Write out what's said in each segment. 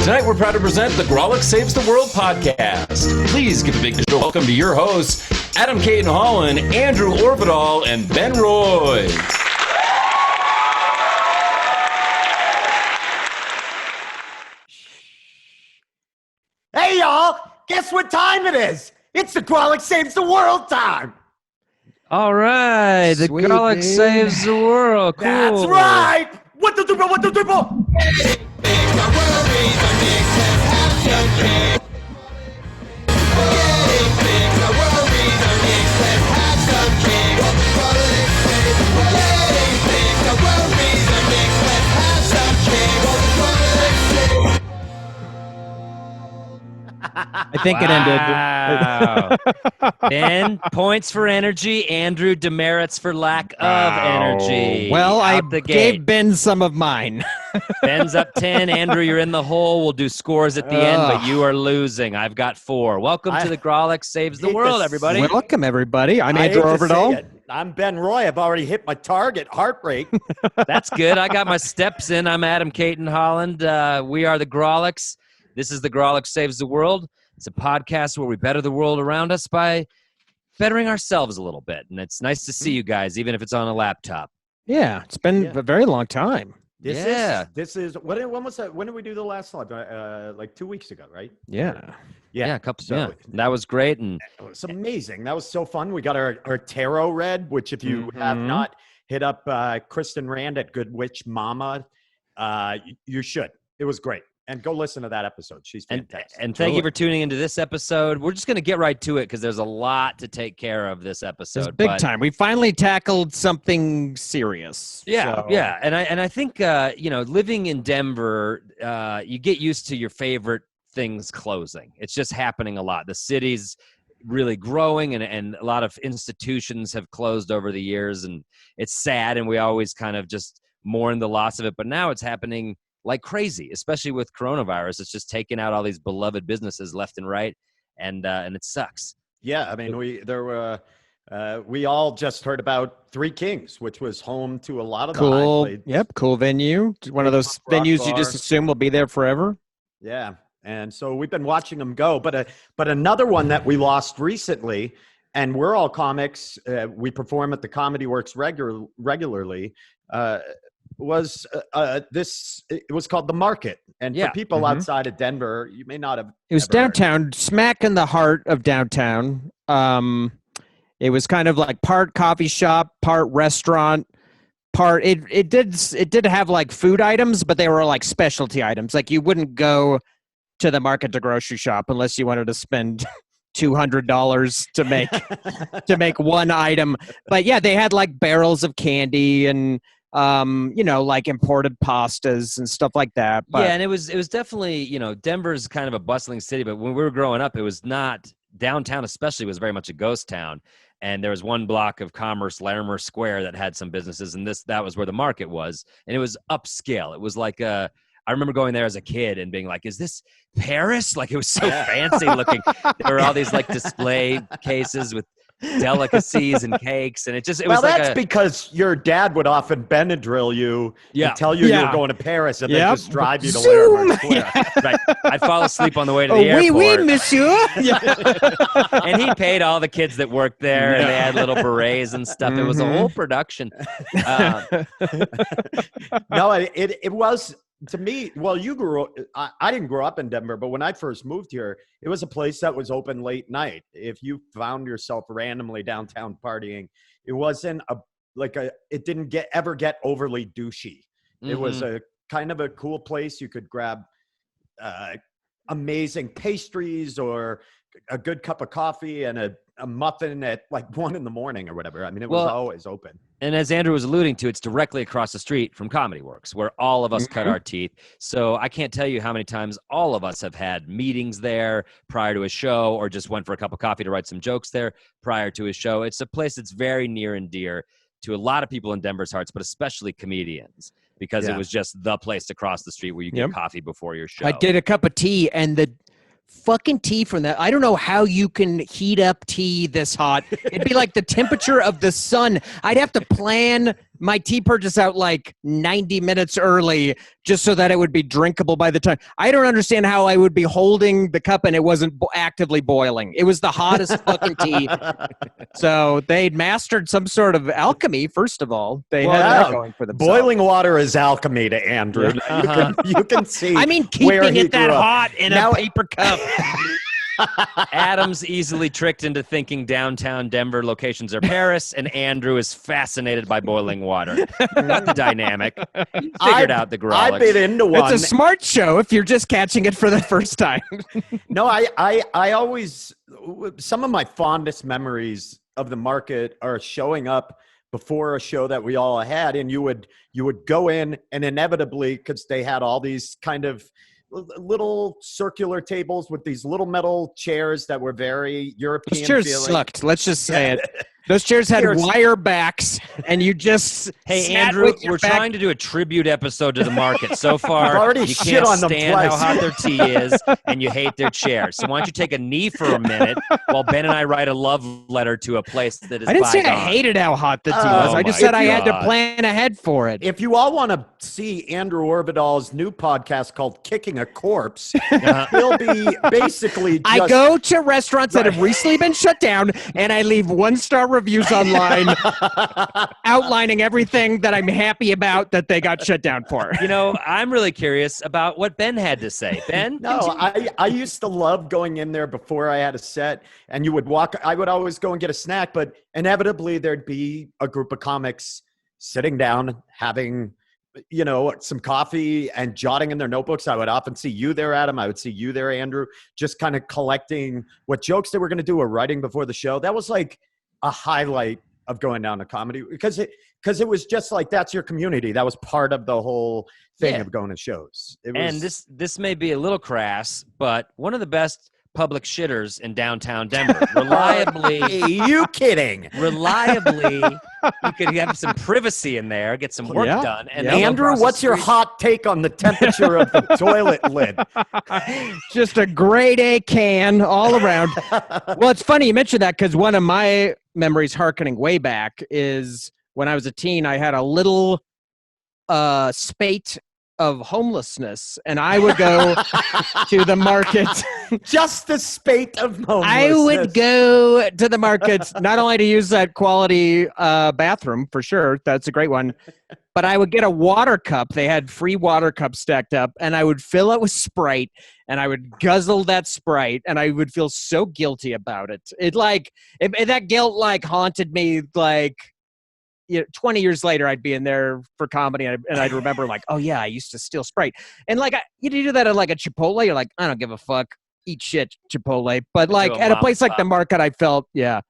Tonight, we're proud to present the Grawlix Saves the World podcast. Please give a big welcome to your hosts, Adam Cayton-Holland, Andrew Orvedahl, and Ben Roy. Hey, y'all! Guess what time it is? It's the Grawlix Saves the World time! All right, the Sweet, Grawlix dude. saves the world. Cool. That's right! What the triple, what the triple? I think it ended. Wow. Ben, points for energy. Andrew, demerits for lack of energy. Well, I Out the gave gate. Ben some of mine. Ben's up 10. Andrew, you're in the hole. We'll do scores at the end, but you are losing. I've got 4. Welcome to the Grawlix Saves the World, everybody. Welcome, everybody. I'm I Andrew hate to say Orvedahl. it. I'm Ben Roy. I've already hit my target heart rate. That's good. I got my steps in. I'm Adam Cayton-Holland. We are the Grawlix. This is the Grawlix Saves the World. It's a podcast where we better the world around us by bettering ourselves a little bit. And it's nice to see you guys, even if it's on a laptop. Yeah, it's been a very long time. This is when was that? When did we do the last live? Like 2 weeks ago, right? Yeah. Yeah, a couple. Yeah, that was great, and It was amazing. That was so fun. We got our tarot read, which if you have not hit up Kristen Rand at Good Witch Mama, you should. It was great. And go listen to that episode. She's fantastic. And thank you for tuning into this episode. We're just going to get right to it because there's a lot to take care of this episode. It's big time. We finally tackled something serious. Yeah, so. yeah. And I think living in Denver, you get used to your favorite things closing. It's just happening a lot. The city's really growing, and a lot of institutions have closed over the years, and it's sad. And we always kind of just mourn the loss of it. But now it's happening like crazy, especially with coronavirus. It's just taking out all these beloved businesses left and right, and it sucks. Yeah, I mean, we all just heard about Three Kings, which was home to a lot of the Cool. high plates. Yep, cool venue. One of those Rock venues you bar. just assume will be there forever. Yeah, and so we've been watching them go. But another one that we lost recently, and we're all comics. We perform at the Comedy Works regularly. Was this? It was called The Market, and for people outside of Denver, you may not have. It was downtown, smack in the heart of downtown. It was kind of like part coffee shop, part restaurant, part. It did have like food items, but they were like specialty items. Like you wouldn't go to the market to grocery shop unless you wanted to spend $200 to make one item. But yeah, they had like barrels of candy and like imported pastas and stuff like that. But yeah, and it was definitely, Denver's kind of a bustling city, but when we were growing up, it was not downtown, especially was very much a ghost town. And there was one block of Commerce, Larimer Square, that had some businesses, and that was where the market was. And it was upscale. It was like I remember going there as a kid and being like, is this Paris? Like, it was so fancy looking. There were all these like display cases with delicacies and cakes, and it was like that's because your dad would often Benadryl you and tell you you were going to Paris and then just drive you to Larimer Square. Right. I'd fall asleep on the way to the airport. Oui, monsieur. And he paid all the kids that worked there, and they had little berets and stuff. It was a whole production. No, it was. To me, well, you grew up, I didn't grow up in Denver, but when I first moved here, it was a place that was open late night. If you found yourself randomly downtown partying, it wasn't it didn't ever get overly douchey. It was a kind of a cool place. You could grab amazing pastries or a good cup of coffee and a muffin at like 1 a.m. or whatever. I mean, it was always open. And as Andrew was alluding to, it's directly across the street from Comedy Works, where all of us cut our teeth. So I can't tell you how many times all of us have had meetings there prior to a show, or just went for a cup of coffee to write some jokes there prior to a show. It's a place that's very near and dear to a lot of people in Denver's hearts, but especially comedians, because it was just the place across the street where you get coffee before your show. I did a cup of tea, and the fucking tea from that, I don't know how you can heat up tea this hot. It'd be like the temperature of the sun. I'd have to plan my tea purchase out like 90 minutes early just so that it would be drinkable by the time. I don't understand how I would be holding the cup and it wasn't actively boiling. It was the hottest fucking tea. So they'd mastered some sort of alchemy, first of all. They had that going for themselves. Boiling water is alchemy to Andrew. You can see. I mean, keeping it that hot in a paper cup. Adam's easily tricked into thinking downtown Denver locations are Paris, and Andrew is fascinated by boiling water. Not the dynamic. You figured out the Grawlix. I've been into one. It's a smart show if you're just catching it for the first time. No, I always, some of my fondest memories of the market are showing up before a show that we all had, and you would go in, and inevitably, because they had all these kind of little circular tables with these little metal chairs that were very European. Those chairs feeling. sucked. Let's just say it. Those chairs had wire backs, and you just Hey, Andrew, we're trying to do a tribute episode to the market. So far, already you shit can't on them stand twice. how hot their tea is, and you hate their chairs. So why don't you take a knee for a minute while Ben and I write a love letter to a place that is I didn't say I bygone. hated how hot the tea was. I just said I had to God. plan ahead for it. If you all want to see Andrew Orvedahl's new podcast called Kicking a Corpse, he'll be basically just... I go to restaurants that have recently been shut down, and I leave 1-star reviews online outlining everything that I'm happy about that they got shut down for. You know, I'm really curious about what Ben had to say. Ben? No, I used to love going in there before I had a set, and you would walk. I would always go and get a snack, but inevitably there'd be a group of comics sitting down, having, some coffee and jotting in their notebooks. I would often see you there, Adam. I would see you there, Andrew, just kind of collecting what jokes they were going to do or writing before the show. That was like a highlight of going down to comedy because it was just like, that's your community. That was part of the whole thing of going to shows. And this may be a little crass, but one of the best public shitters in downtown Denver. Reliably. You kidding? Reliably, you could have some privacy in there, get some work done. And Andrew, what's your hot take on the temperature of the toilet lid? Just a grade A can all around. Well, it's funny you mentioned that because one of my memories harkening way back is when I was a teen, I had a little spate of homelessness, and I would go to the market. Just the spate of homelessness. I would go to the markets not only to use that quality bathroom for sure, that's a great one, but I would get a water cup. They had free water cups stacked up, and I would fill it with Sprite, and I would guzzle that Sprite, and I would feel so guilty about it. That guilt haunted me 20 years later, I'd be in there for comedy, and I'd remember oh yeah, I used to steal Sprite. And you do that at a Chipotle, you're like, I don't give a fuck, eat shit, Chipotle. But at a place like the market, I felt bad.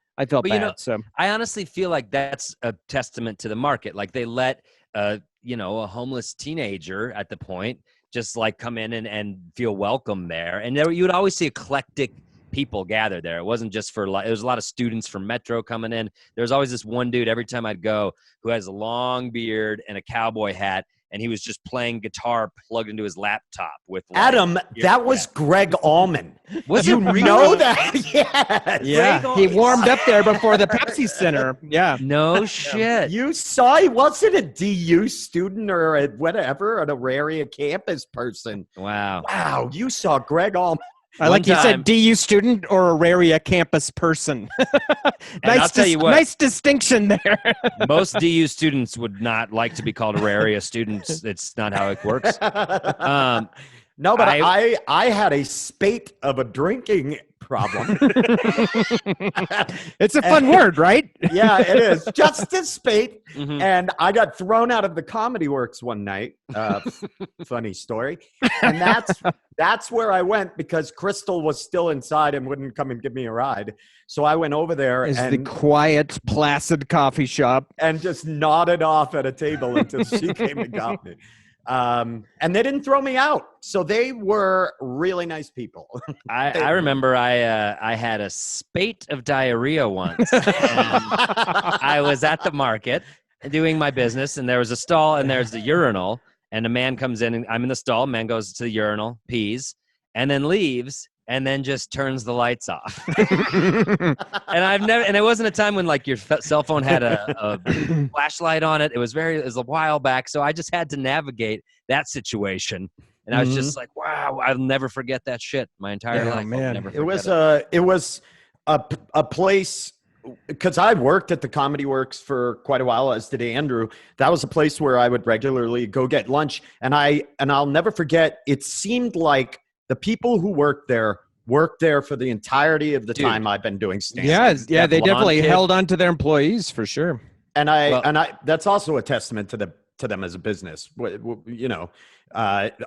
So I honestly feel like that's a testament to the market. They let a homeless teenager at the point just come in and feel welcome there. And you would always see eclectic people gather there. It wasn't just for it was a lot of students from Metro coming in. There's always this one dude every time I'd go who has a long beard and a cowboy hat, and he was just playing guitar plugged into his laptop with Adam. That was Greg Allman. Was you it really? know that? Yes. yeah, he warmed up there before the Pepsi Center. Yeah, no shit. You saw he wasn't a DU student or an Auraria campus person. Wow. You saw Greg Allman. I like you said DU student or Auraria campus person. I'll tell you what, nice distinction there. Most DU students would not like to be called Auraria students. It's not how it works. No, but I had a spate of a drinking problem. It's a fun word, right? Yeah, it is. Just a spate. Mm-hmm. And I got thrown out of the Comedy Works one night. Funny story. And that's where I went because Crystal was still inside and wouldn't come and give me a ride. So I went over there the quiet, placid coffee shop and just nodded off at a table until she came and got me. And they didn't throw me out. So they were really nice people. I remember I had a spate of diarrhea once. And I was at the market doing my business, and there was a stall and there's the urinal, and a man comes in, and I'm in the stall. Man goes to the urinal, pees, and then leaves. and then just turns the lights off. And it wasn't a time when like your cell phone had a flashlight on it. It was a while back. So I just had to navigate that situation. And I was just like, wow, I'll never forget that shit my entire life. Man. It was a place, because I worked at the Comedy Works for quite a while, as did Andrew. That was a place where I would regularly go get lunch. And I'll never forget, it seemed like the people who worked there for the entirety of the time I've been doing stand-up. Yeah, they definitely held on to their employees for sure. And I that's also a testament to them as a business. You know,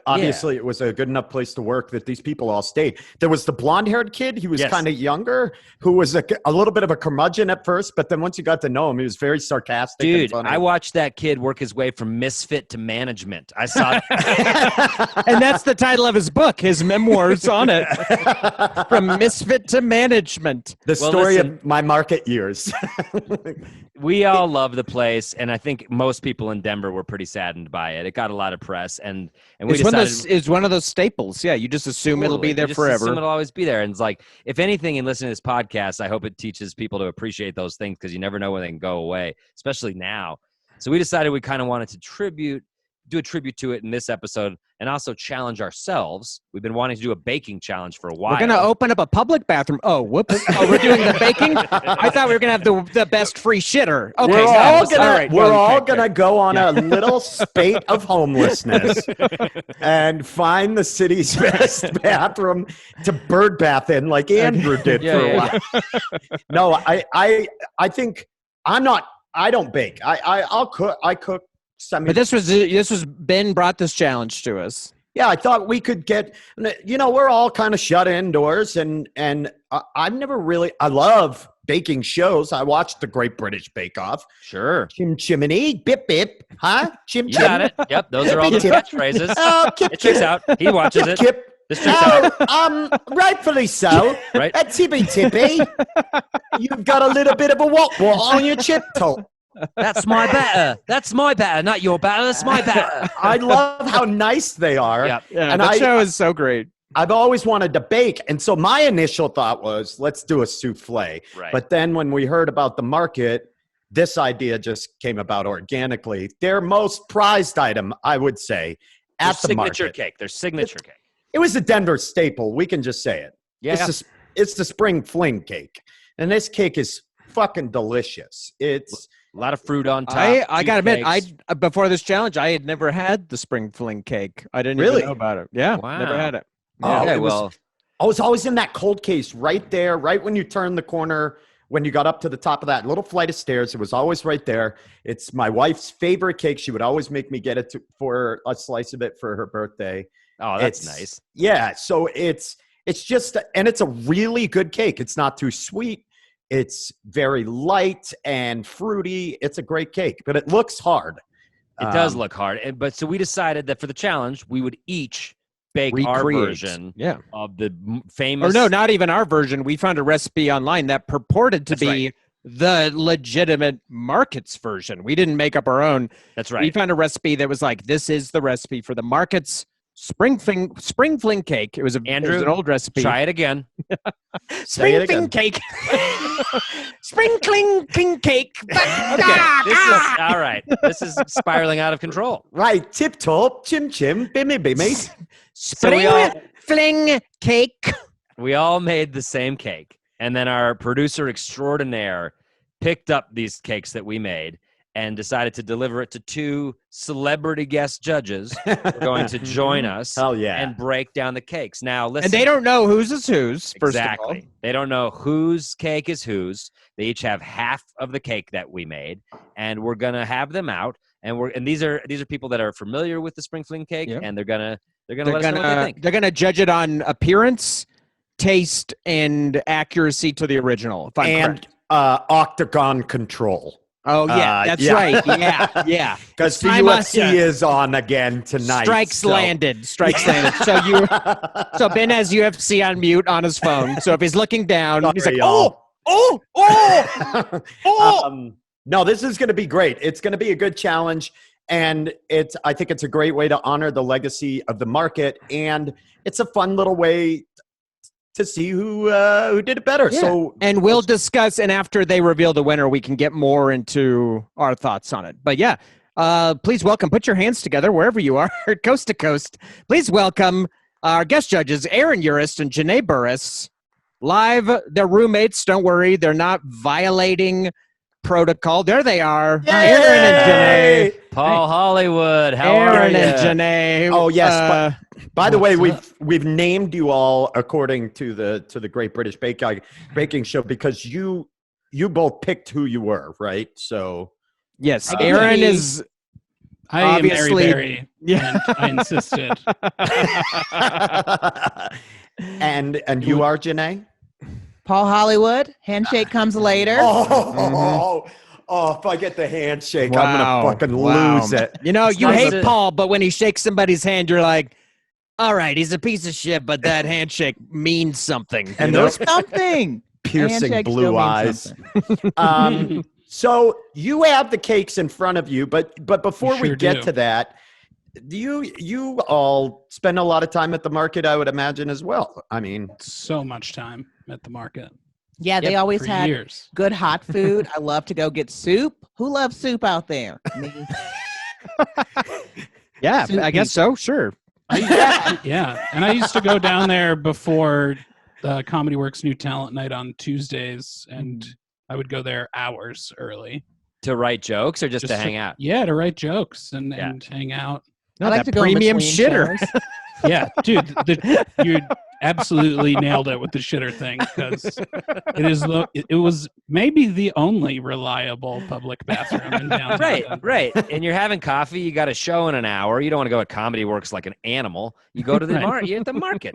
obviously it was a good enough place to work that these people all stayed. There was the blonde-haired kid. He was kind of younger, who was a little bit of a curmudgeon at first, but then once you got to know him, he was very sarcastic. Dude, and funny. I watched that kid work his way from misfit to management. I saw that. And that's the title of his book, his memoirs on it. From misfit to management. The story of my market years. We all love the place, and I think most people in Denver were pretty saddened by it. It got a lot of press, and we decided it's one of those staples. Yeah, you just assume it'll be there forever. Assume it'll always be there, and it's like, if anything, in listening to this podcast, I hope it teaches people to appreciate those things, because you never know when they can go away, especially now. So we decided we kind of wanted to do a tribute to it in this episode, and also challenge ourselves. We've been wanting to do a baking challenge for a while. We're going to open up a public bathroom. Oh, whoops. Oh, we're doing the baking? I thought we were going to have the best free shitter. Okay. We're all going to go on a little spate of homelessness and find the city's best bathroom to bird bath in, like Andrew did for a while. No, I think I don't bake. I'll cook. I cook. But this was Ben brought this challenge to us. Yeah, I thought we could get, we're all kind of shut indoors, and I've never really, I love baking shows. I watched the Great British Bake Off. Sure. Chim chimney, bip bip, huh? Chim You chim. got it. Yep, those are all the catchphrases. Oh, kip It checks out. He watches it. Kip. This checks out. Rightfully so. Right. Tippy tippy. You've got a little bit of a what on your chip top. That's my batter. That's my batter, not your batter. That's my batter. I love how nice they are. Yep. Yeah, that show is so great. I've always wanted to bake. And so my initial thought was, let's do a souffle. Right. But then when we heard about the market, this idea just came about organically. Their most prized item, I would say, at the market. Signature cake. Their signature cake. It was a Denver staple. We can just say it. Yeah. It's the Spring Fling Cake. And this cake is fucking delicious. It's a lot of fruit on top. I gotta admit, before this challenge, I had never had the Spring Fling Cake. I didn't even know about it. Yeah, wow. Never had it. I was always in that cold case right there, right when you turn the corner, when you got up to the top of that little flight of stairs. It was always right there. It's my wife's favorite cake. She would always make me get it for a slice of it for her birthday. Oh, that's nice. Yeah, so it's just, and it's a really good cake. It's not too sweet. It's very light and fruity. It's a great cake, but it looks hard. It does look hard. But so we decided that for the challenge, we would each bake our version of the famous. Or no, not even our version. We found a recipe online that purported to be the legitimate Market's version. We didn't make up our own. That's right. We found a recipe that was like, this is the recipe for the Market's Spring Fling Cake. It was an old recipe. Try it again. Spring Fling Cake. Spring Fling Cake. Okay, all right. This is spiraling out of control. Right. Tip top, chim chim, bimmy bimmy. Spring Fling Cake. We all made the same cake. And then our producer extraordinaire picked up these cakes that we made and decided to deliver it to two celebrity guest judges who are going to join us and break down the cakes. Now, listen. And they don't know whose is whose, first of all. They don't know whose cake is whose. They each have half of the cake that we made, and we're going to have them out. And these are people that are familiar with the Spring Fling Cake, and they're gonna let us know what they think. They're gonna judge it on appearance, taste, and accuracy to the original. If I'm correct. Octagon control. Oh, yeah, that's right. Yeah. Because the UFC is on again tonight. Strikes landed. So Ben has UFC on mute on his phone. So if he's looking down, he's like, no, this is going to be great. It's going to be a good challenge. And I think it's a great way to honor the legacy of the market. And it's a fun little way to see who did it better. Yeah. So, and we'll discuss, and after they reveal the winner, we can get more into our thoughts on it. But yeah, please welcome, put your hands together wherever you are, coast to coast. Please welcome our guest judges, Aaron Urist and Janae Burris. Live, they're roommates, don't worry, they're not violating protocol. There they are. Yay! Aaron and Janae. Paul Hollywood, how Aaron are you? and Janae. Oh yes. By the way, we've named you all according to the Great British Baking Show because you both picked who you were, right? So yes, Aaron is. I obviously, am very, yeah. and I insisted. and you are Janae? Paul Hollywood. Handshake comes later. Oh, if I get the handshake, I'm gonna fucking lose it. You know, you nice hate to- Paul, but when he shakes somebody's hand, you're like, all right, he's a piece of shit, but that handshake means something. And you know? those Something. piercing Handshake blue still means eyes. something. So you have the cakes in front of you, but before we Sure get do. to that, do you all spend a lot of time at the market? I would imagine as well. I mean, So much time at the market Yeah, they always for had years. good hot food. I love to go get soup. Who loves soup out there? Me. Yeah, Soup I guess so. Sure. Yeah, and I used to go down there before Comedy Works New Talent Night on Tuesdays, and I would go there hours early. To write jokes or just to hang out? Yeah, to write jokes and Yeah. hang out. No, I like that to go in premium between shitter. shows. Yeah, dude, you absolutely nailed it with the shitter thing because it was maybe the only reliable public bathroom in downtown. Right. And you're having coffee. You got a show in an hour. You don't want to go at Comedy Works like an animal. You go to the Right. You're at the market.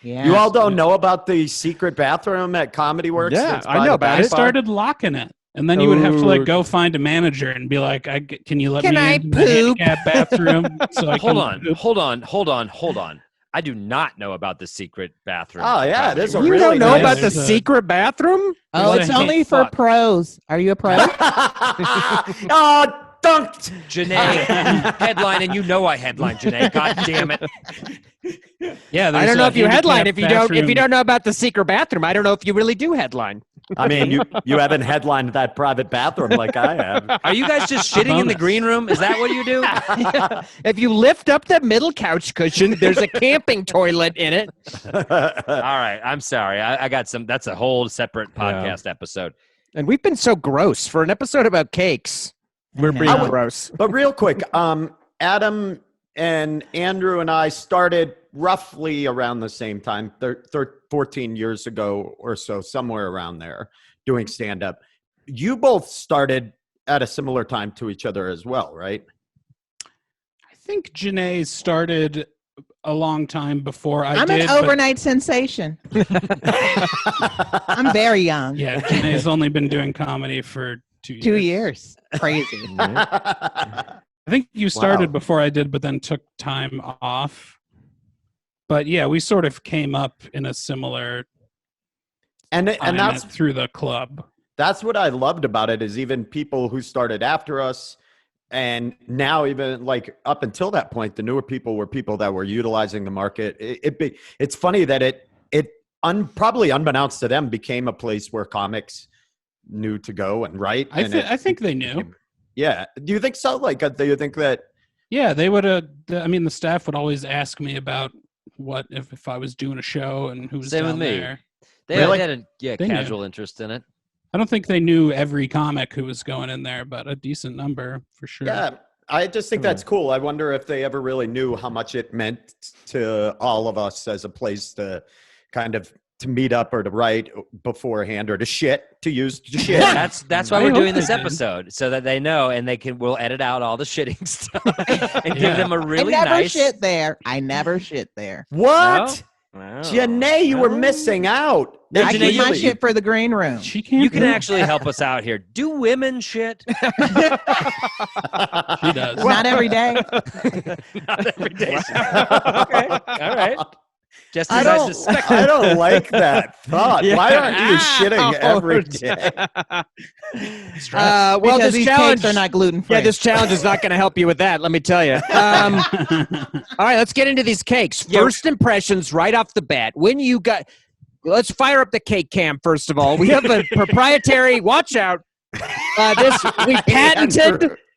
Yeah. you all don't know about the secret bathroom at Comedy Works? Yeah, that's I by know the about I it. back bar? started locking it, and then you would have to like go find a manager and be like, "Can you let Can me I in the poop?" handicap bathroom?" So I Hold can on. I do not know about the secret bathroom. Oh, yeah, Comedy there's a Works. You really don't know nice- about the There's a- secret bathroom? Oh, There's it's a- only for fuck. pros. Are you a pro? Oh, dunked. Janae, you headline, and you know I headline, Janae. God damn it. Yeah, I don't know if you headline if you don't bathroom. know about the secret bathroom. I don't know if you really do headline. I mean, you haven't headlined that private bathroom like I have. Are you guys just shitting in the Bonus. green room? Is that what you do? If you lift up that middle couch cushion, there's a camping toilet in it. All right. I'm sorry. I got some. That's a whole separate podcast episode. And we've been so gross for an episode about cakes. We're know. being I would- gross. But real quick, Adam and Andrew and I started roughly around the same time, 14 years ago or so, somewhere around there, doing stand-up. You both started at a similar time to each other as well, right? I think Janae started a long time before I I'm did. an but- overnight sensation. I'm very young. Yeah, Janae's only been doing comedy for 2 years. 2 years. Crazy. I think you started Wow. before I did, but then took time off. But yeah, we sort of came up in a similar and time that's through the club. that's what I loved about it, is even people who started after us, and now even like up until that point, the newer people were people that were utilizing the market. It's funny that it probably unbeknownst to them became a place where comics knew to go and write. I think they knew. Yeah. Do you think so? Like, do you think that? Yeah, they would have. I mean, the staff would always ask me about what if I was doing a show and who was Same down with me. there. They Really? had a They knew. casual interest in it. I don't think they knew every comic who was going in there, but a decent number for sure. Yeah. I just think that's cool. I wonder if they ever really knew how much it meant to all of us as a place to kind of to meet up or to write beforehand or to use to shit. That's why I we're hope doing this they did. episode, so that they know, and we'll edit out all the shitting stuff and give Yeah. them a I really never nice. shit there. I never shit there. What? No? Janae, you were missing out. No, I Janae, keep my you- shit for the green room. She can't. You can do it. actually help us out here. Do women shit? She does. Not every day. Not every day. Okay. All right. Just I as I don't, suspected. I don't like that thought. Yeah. Why aren't you shitting every Ouch. day? Well, because this these challenge cakes are not gluten free. Yeah, this challenge is not going to help you with that, let me tell you. All right, let's get into these cakes. Yeah. First impressions right off the bat. When you got let's fire up the cake cam first of all. We have a proprietary. Watch out!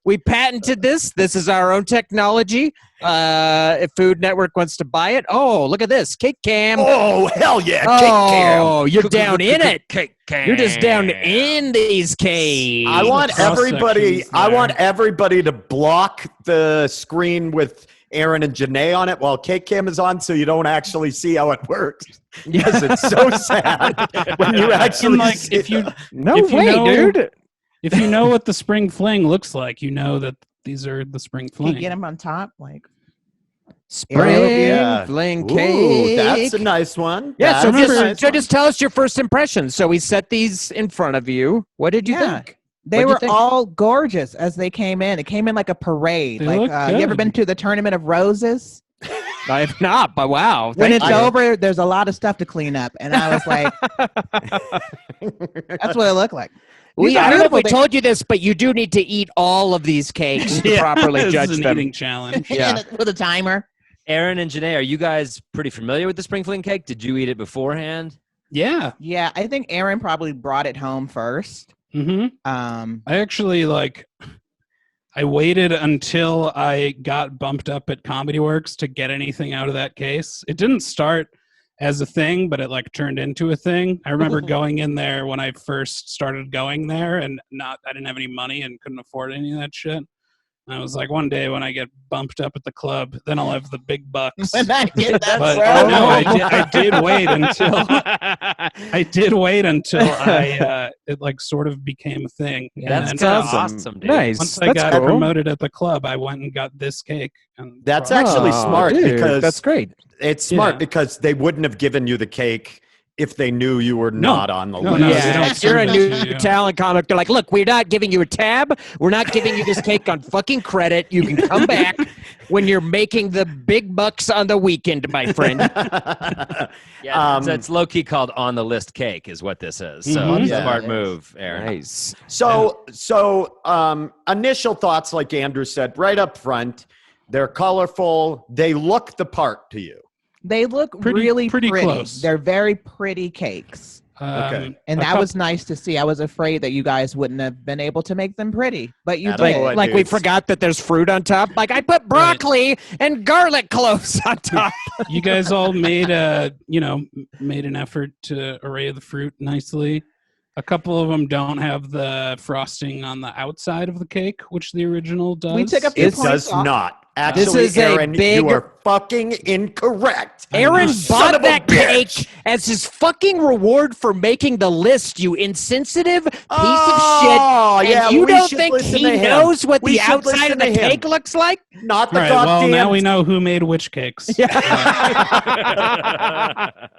We patented this. This is our own technology. If Food Network wants to buy it, look at this cake cam. Oh, hell yeah, cake cam. Oh, you're down in it. Cake cam. You're just down in these cakes. I want everybody. I want everybody to block the screen with Aaron and Janae on it while cake cam is on, so you don't actually see how it works. Because it's so sad when you actually see if you No if you way, know- dude. if you know what the Spring Fling looks like, you know that these are the Spring Can you Fling. get them on top? Like, Spring Yeah. Fling Ooh, Cake. that's a nice one. Yeah, so That's a nice one. just tell us your first impression. So we set these in front of you. What did you Yeah. think? they What'd you were think? all gorgeous as they came in. It came in like a parade. They Like, look you ever good. been to the Tournament of Roses? I have not, but wow. When Thank it's you. over, there's a lot of stuff to clean up. And I was like, that's what it looked like. These I are don't know if we beautiful. told you this, but you do need to eat all of these cakes to properly This judge is an them. eating challenge. Yeah. With a timer. Aaron and Janae, are you guys pretty familiar with the Spring Fling Cake? Did you eat it beforehand? Yeah. Yeah, I think Aaron probably brought it home first. hmm I actually I waited until I got bumped up at Comedy Works to get anything out of that case. It didn't start as a thing, but it turned into a thing. I remember going in there when I first started going there, and I didn't have any money and couldn't afford any of that shit. And I was like, one day when I get bumped up at the club, then I'll have the big bucks. When I get that But bro. no, I did wait until it sort of became a thing. Yeah, And that's then kind of awesome, dude. Nice. once I That's got cool. promoted at the club, I went and got this cake. And That's brought it. actually Oh, smart dude, because that's great. it's smart Yeah. because they wouldn't have given you the cake if they knew you were No. not on the No, list. no, they Yeah, don't if you're a serve new that to you. talent comic, they're like, look, we're not giving you a tab. We're not giving you this cake on fucking credit. You can come back when you're making the big bucks on the weekend, my friend. Yeah, Um, it's low key called on the list cake, is what this is. So Mhm. Yeah. smart move, Aaron. Nice. So, initial thoughts, like Andrew said, right up front, they're colorful. They look the part to you. They look Pretty- really pretty pretty. close. They're very pretty cakes. Okay. And a that was nice to see. I was afraid that you guys wouldn't have been able to make them pretty, but you Attaboy. did. Boy, Like we dudes. forgot that there's fruit on top. Like I put broccoli and garlic cloves on top. You guys all made made an effort to array the fruit nicely. A couple of them don't have the frosting on the outside of the cake, which the original does. We took a few It points does off. not. This Actually, is a Aaron, big- you are fucking incorrect. Aaron You son bought of a that bitch. cake as his fucking reward for making the list, you insensitive piece Oh, of shit. yeah, And you we don't should think listen he to him. knows what We the should outside listen of the to him. cake looks like? Not the All right, well, goddamn. now we know who made which cakes.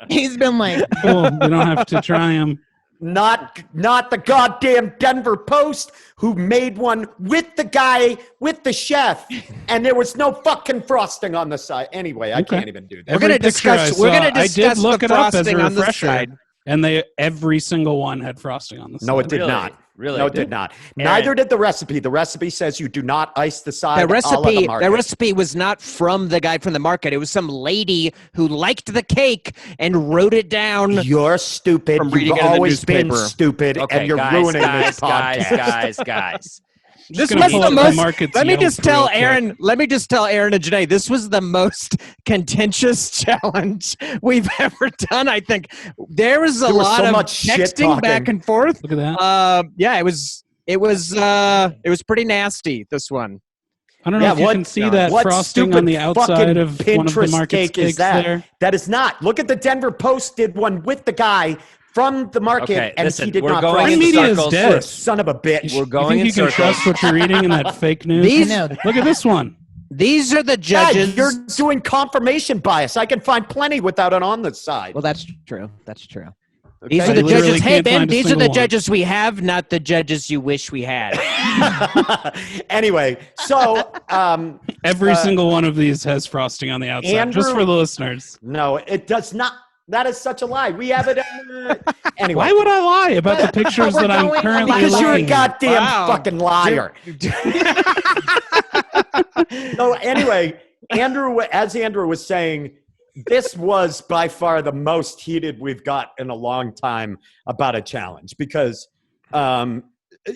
He's been like, Cool. You don't have to try them. Not the goddamn Denver Post who made one with the guy, with the chef, and there was no fucking frosting on the side. Anyway, I Okay. can't even do that. We're gonna Every picture I discuss. We're saw, gonna I discuss did look the it up as a frosting on the refresher, side. and every single one had frosting on the side. No, it did Really? not. Really? No, it did not. Aaron. Neither did the recipe. The recipe says you do not ice the side. The a la recipe, market. the recipe was not from the guy from the market. It was some lady who liked the cake and wrote it down. You're stupid. From reading You've it in the always been newspaper. stupid, Okay, and you're guys, ruining guys, this podcast. guys. This gonna was pull the up the most. market's Let me Yelp just tell real quick. Aaron. Let me just tell Aaron and Janae. This was the most contentious challenge we've ever done. I think there was a There was lot so of much shit texting back talking. and forth. Look at that. Yeah, it was pretty nasty. This one. I don't know Yeah, if you what- can see that what frosting stupid on the outside fucking of one of the Pinterest market's cake is cakes that? there. That is not. Look at the Denver Post did one with the guy from the market, Okay, and listen, he did we're not. going frost in the media is circles. dead. You son of a bitch. We're You going think in you can circles. trust what you're reading in that fake news? These- I know. Look at this one. These are the Yeah, judges. you're doing confirmation bias. I can find plenty without it on the side. well, that's true. That's true. These Okay? are the I literally judges. Hey can't Ben, find a these are the single one. judges we have, not the judges you wish we had. Anyway, so Every single one of these has frosting on the outside, just Andrew- for the listeners. no, it does not. That is such a lie. We have it. Anyway, Why would I lie about the pictures that I'm currently because you're a looking at? goddamn Wow. fucking liar. So anyway, as Andrew was saying, this was by far the most heated we've got in a long time about a challenge because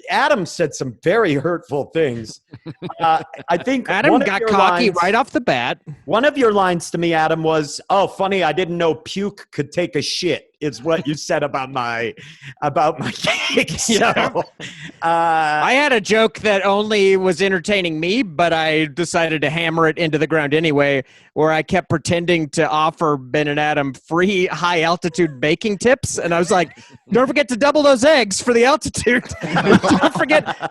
Adam said some very hurtful things. I think Adam got cocky right off the bat. One of your lines to me, Adam, was, "Oh, funny, I didn't know puke could take a shit." Is what you said about my cake. So, I had a joke that only was entertaining me, but I decided to hammer it into the ground anyway, where I kept pretending to offer Ben and Adam free high altitude baking tips, and I was like, "Don't forget to double those eggs for the altitude.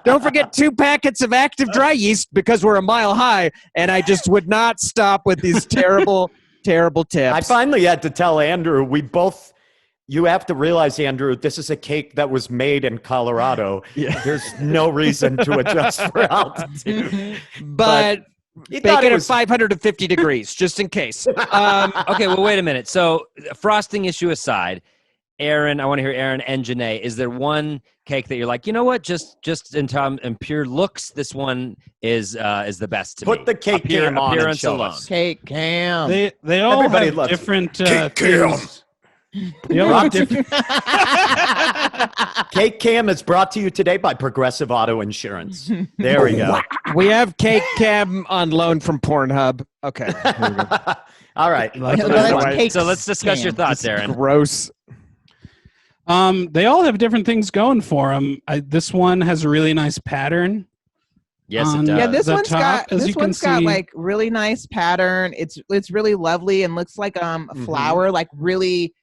don't forget 2 packets of active dry yeast because we're a mile high." And I just would not stop with these terrible tips. I finally had to tell Andrew, you have to realize, Andrew, this is a cake that was made in Colorado. Yeah. There's no reason to adjust for altitude. but bake it at 550 degrees, just in case. Okay, well, wait a minute. So, frosting issue aside, Aaron, I want to hear Aaron and Janae. Is there one cake that you're like, you know what? Just in pure looks, this one is the best to me. Put the cake cam on and show us. Cake cam. They all Everybody have loves different cake things. They all have different. Cake Cam is brought to you today by Progressive Auto Insurance. There we go. We have Cake Cam on loan from Pornhub. Okay. Here we go. All right. So let's discuss your thoughts, Aaron. Gross. They all have different things going for them. This one has a really nice pattern. Yes, it on, does. Yeah, this the one's top, got as you can see. like really nice pattern. It's really lovely and looks like a flower, like really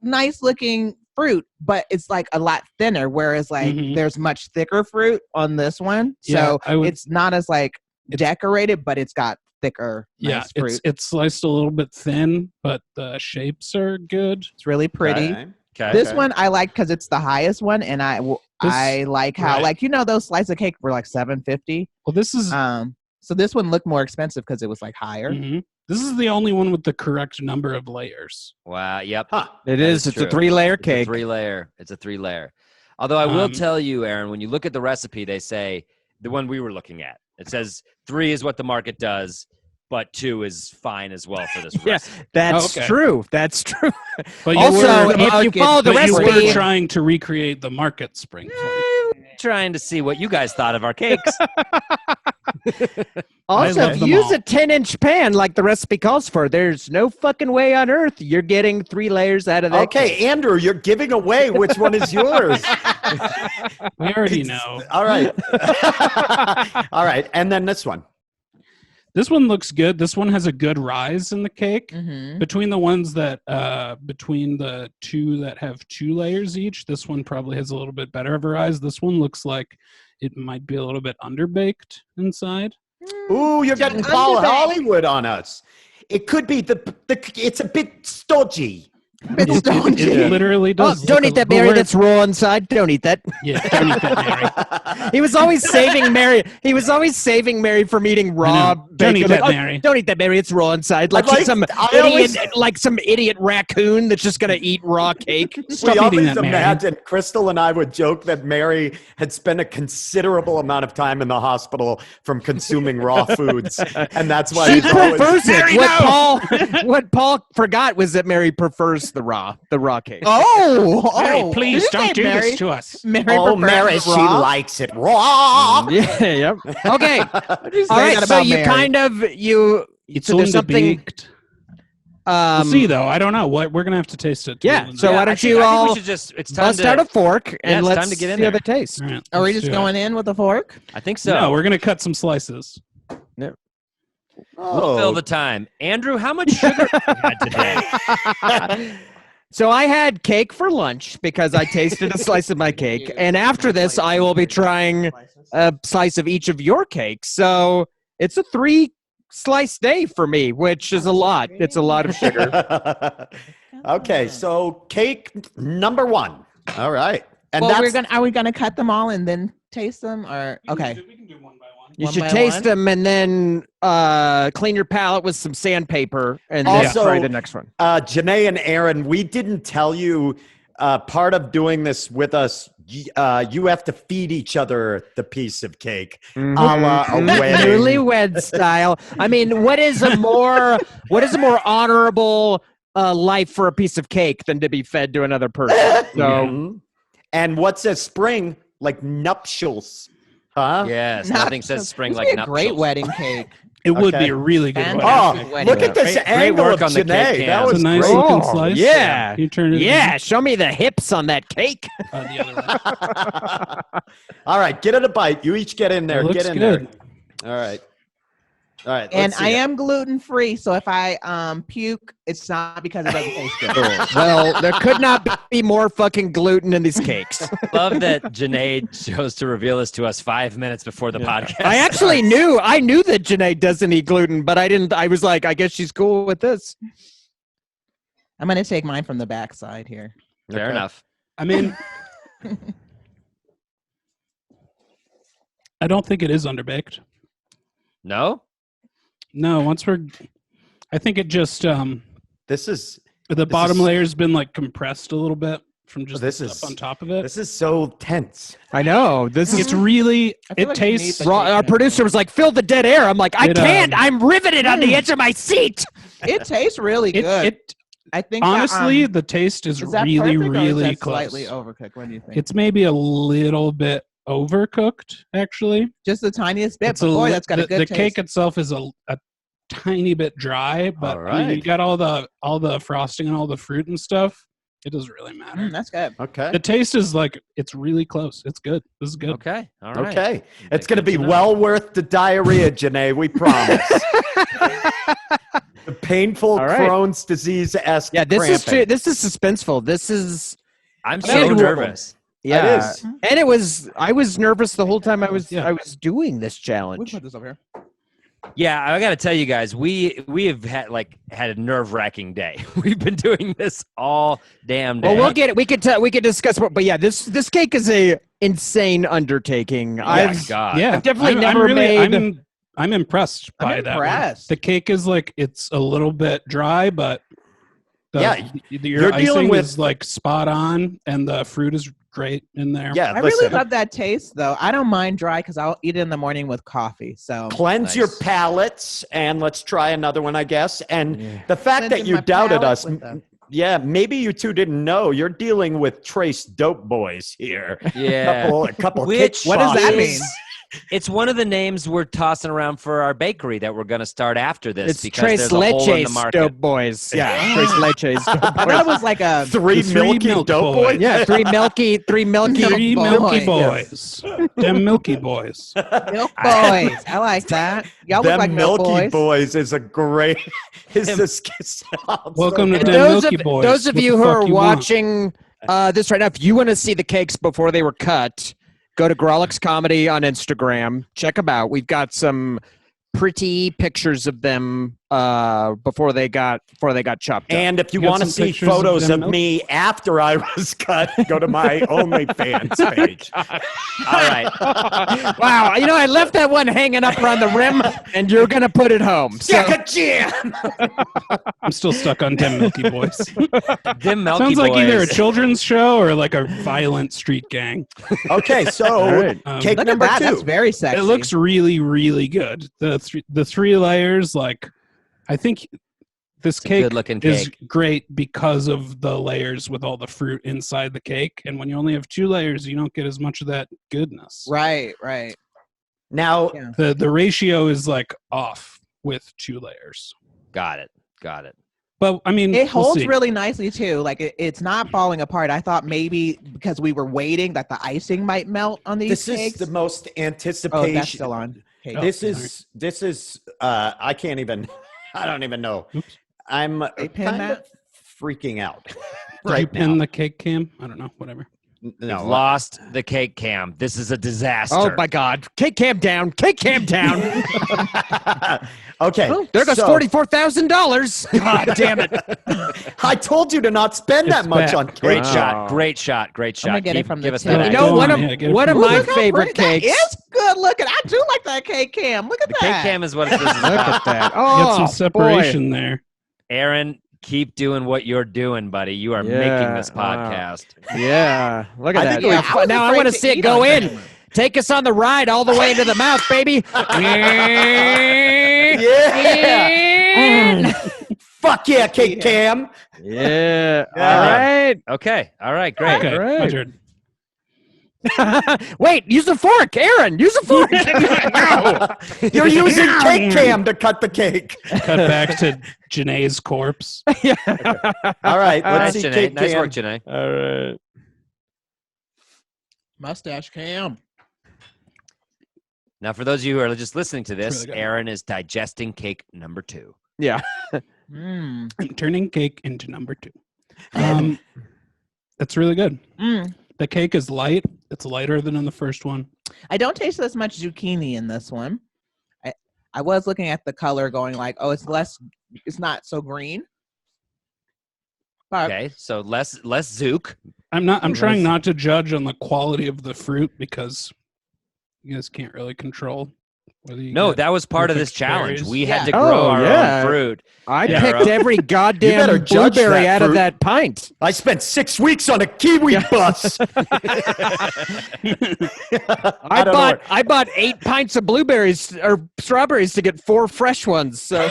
nice looking fruit, but it's like a lot thinner. Whereas like there's much thicker fruit on this one, so it's not as like decorated, but it's got thicker. Nice fruit. It's sliced a little bit thin, but the shapes are good. It's really pretty. Okay. This one I like because it's the highest one, and I like how like those slices of cake were like $7.50. Well, this is so this one looked more expensive because it was like higher. This is the only one with the correct number of layers. Wow. Yep. Huh. It is. It's true. a 3-layer cake. It's a three layer. Although I will tell you, Aaron, when you look at the recipe, they say the one we were looking at. It says 3 is what the market does, but 2 is fine as well for this recipe. That's true. That's true. But Also, if you follow the you recipe, were trying to recreate the market Spring Fling. Trying to see what you guys thought of our cakes. Also, if you use a 10-inch pan like the recipe calls for, there's no fucking way on earth you're getting 3 layers out of that. Okay, cake. Andrew, you're giving away which one is yours. We already know. All right. All right. And then this one. This one looks good. This one has a good rise in the cake. Between the ones that, between the 2 that have 2 layers each, this one probably has a little bit better of a rise. This one looks like it might be a little bit underbaked inside. Ooh, you're getting Paul Hollywood on us. It could be it's a bit stodgy. It literally does. Oh, don't eat that berry that's raw inside. Don't eat that. Yeah, don't eat that, Mary. He was always saving Mary. He was always saving Mary from eating raw. Don't eat that, like, Mary. Don't eat that berry. It's raw inside. Like she's some idiot raccoon that's just gonna eat raw cake. Stop we eating always that, Mary. imagine Crystal and I would joke that Mary had spent a considerable amount of time in the hospital from consuming raw foods, and that's why She she's always prefers it. What Paul forgot was that Mary prefers the raw cake. Mary, please don't do this to us. Mary, she likes it raw. Yeah, yep. Okay. All right, that so about you Mary? kind of It's so there's something. baked. We'll see though. I don't know. What we're gonna have to taste it. Yeah. So why don't you I think all we should just? It's time bust to out a fork Yeah, and it's let's time to get in see how there. they taste. All right, Are we let's just do it. going in with a fork? I think so. No, we're gonna cut some slices. We'll fill the time. Andrew, how much sugar have you had today? So I had cake for lunch because I tasted a slice of my cake, and after this, I will be trying a slice of each of your cakes. So it's a 3-slice day for me, which is a lot. It's a lot of sugar. Okay, so cake number 1. All right, and Well, that's are we gonna cut them all and then taste them, or okay? We can do one by one. You One should by taste one? them and then clean your palate with some sandpaper and then Also, try the next one. Janae and Aaron, we didn't tell you part of doing this with us, you have to feed each other the piece of cake, a la a wedding. Newlywed style. I mean, what is a more honorable life for a piece of cake than to be fed to another person? So, Mhm. And what's a spring like nuptials? Huh? Yes, nothing says spring This like would be a nuptials. great wedding cake. It would Okay. be a really good Fantastic. wedding. Oh, Wedding look at cake. this Great angle work of on the Janae. cake That cam. was It's a nice great. looking slice. yeah. You turn it Yeah, show me the hips on that cake. the other way. All right, get it a bite. You each get in there. It looks Get in good. there. All right. All right. And let's see I it. am gluten free, so if I puke, it's not because it doesn't taste good. Well, there could not be more fucking gluten in these cakes. Love that Janae chose to reveal this to us 5 minutes before the podcast. I actually knew that Janae doesn't eat gluten, but I didn't. I was like, I guess she's cool with this. I'm gonna take mine from the back side here. Fair Okay. enough. I mean, I don't think it is underbaked. No? No, I think it just This is the bottom is- layer's been like compressed a little bit from just This the is- stuff on top of it. this is so tense. I know this is. It's really I feel it like you need tastes the- Our producer was like, "Fill the dead air." I'm like, "I It, can't. I'm riveted on the edge of my seat." It tastes really good. it I think honestly that, the taste is is that really perfect, or is really that close. slightly overcooked? What do you think? It's maybe a little bit overcooked actually. just the tiniest bit, It's but boy, li- that's got a good the taste. cake itself is a tiny bit dry, but All I mean, you right. got all the frosting and all the fruit and stuff. It doesn't really matter. That's good. Okay. The taste is like it's really close. It's good. This is good. Okay. All right. Okay. It's going to Good be to know. well worth the diarrhea, Janae. We promise. The painful All right. Crohn's disease-esque Yeah, this is cramping. this is suspenseful. This is I'm so And- nervous. yeah. It is. And I was nervous the whole time I was doing this challenge. this over here. Yeah, I got to tell you guys, we have had a nerve-wracking day. We've been doing this all damn day. Well, we'll get it. We could discuss what. But yeah, this cake is a insane undertaking. Oh my I've God. Yeah, I've definitely never made- I'm impressed by I'm that one. impressed. The cake is like it's a little bit dry, but Yeah, your you're dealing icing with- is like spot on, and the fruit is great in there. Yeah, I listen. really love that taste, though. I don't mind dry because I'll eat it in the morning with coffee. So Cleanse your Nice. palates, and let's try another one, I guess. And the fact that Cleansing you my doubted palate us, with them. yeah, maybe you two didn't know. You're dealing with Trace Dope Boys here. Yeah. A couple Which What does that is- mean? It's one of the names we're tossing around for our bakery that we're going to start after this It's because Tres there's a hole in the Leches market. Dope Boys. Yeah, Tres Leches Dope I Boys. thought it was like a Three The three milky milk dope boys. boys. Yeah, three milky. Three Milky Milky Boys. Boys. Them Milky Boys. milk boys. I like that. Y'all look Them like milk Milky boys. Boys is a great. Welcome to And them those Milky of Boys. those of What you the who fuck are you want? watching this right now, if you want to see the cakes before they were cut, go to Grawlix Comedy on Instagram. Check them out. We've got some pretty pictures of them before they got chopped up. And if you You got want to some see pictures of photos them of milk? me after I was cut, go to my OnlyFans page. All right. Wow, I left that one hanging up around the rim, and you're gonna put it home. So Jam! I'm still stuck on Them Milky Boys. Them Milky Sounds like either a Boys. children's show or like a violent street gang. Okay, so All right. cake Look at number that. 2. That's very sexy. It looks really, really good. The three layers, like I think this It's a cake good-looking is cake. great because of the layers with all the fruit inside the cake. And when you only have 2 layers, you don't get as much of that goodness. right. Now, Yeah. The ratio is like off with 2 layers. Got it. But I mean, It we'll holds see. really nicely too. Like it's not falling apart. I thought maybe because we were waiting that the icing might melt on these this cakes. is the most Oh, anticipation. that's still on. Cake. Oh, This sorry. is I can't even I don't even know. Oops. I'm They pin kind of that? freaking out Did right you pin now. the cake cam? I don't know. Whatever. We've No, lost the cake cam. This is a disaster. oh my God, cake cam down, cake cam down. okay. There goes so- $44,000. God damn it. I told you to not spend that It's much back. on cake. Great Oh. shot. Great shot. Great shot. I'm gonna get it from Give the us tip. that. You You know, Go one on, of yeah, get it one of from- Ooh, my look how favorite pretty- cakes. That is good looking. I do like that cake cam. Look at The that. cake cam is what this is Look about. at that. Get some Oh, separation there. Aaron, Keep doing what you're doing, buddy. You are Yeah, making this wow. podcast. Yeah, look at I that. think Yeah, I was Now I afraid want to to see it eat go on in. camera. Take us on the ride all the way into the mouth, baby. Yeah. Fuck yeah, Cake Cam. Yeah. Yeah. Okay. All right. Great. Okay, All right. my turn. All right. Wait, use a fork, Aaron. Use a fork. You're using Cake Cam to cut the cake. Cut back to Janae's corpse. Yeah. All right, Nice, let's see Janae. Cake Nice Cam. work, Janae. All right. Mustache Cam. Now, for those of you who are just listening to this, really good. Aaron is digesting cake number 2. Yeah. Mm. I'm turning cake into number 2. That's really good. Mm. The cake is light. It's lighter than in the first one. I don't taste as much zucchini in this one. I was looking at the color going like, oh, it's not so green. But Okay, so less zook. I'm trying not to judge on the quality of the fruit because you guys can't really control whether you No, get that was part of this perfect challenge. berries. We had to Yeah. grow Oh, our yeah. own fruit. I Yeah. picked every better goddamn judge blueberry that out of fruit. that pint. I spent 6 weeks on a kiwi bus. I bought 8 pints of blueberries or strawberries to get 4 fresh ones. So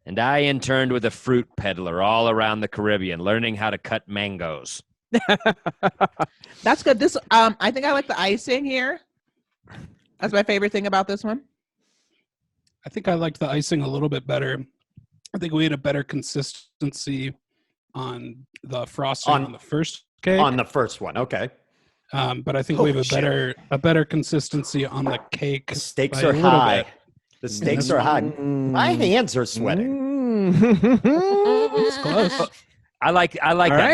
And I interned with a fruit peddler all around the Caribbean, learning how to cut mangoes. that's good. This I think I like the icing here. That's my favorite thing about this one. I think I liked the icing a little bit better. I think we had a better consistency on the frosting on the first cake. On the first one, okay. But I think Holy we have a better consistency on the cake. The stakes by a are little high. bit. The stakes this are high. Mm. My hands are sweating. It's close. I like All that. right.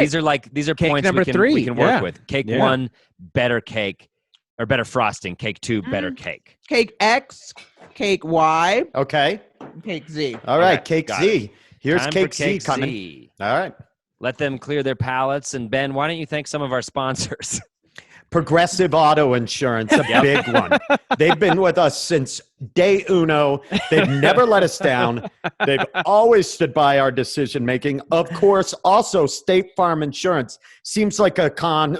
These are Cake points number we 3, can work yeah. with. Cake Yeah. 1, better cake, or better frosting. Cake 2, better cake. Cake X, cake Y, Okay. and cake Z. All right, Okay, Cake got Z. Here's Time Cake for Z Cake coming. Z. All right. Let them clear their palates. And Ben, why don't you thank some of our sponsors? Progressive Auto Insurance, a big one. They've been with us since day uno. They've never let us down. They've always stood by our decision making. Of course, also State Farm Insurance seems like a kind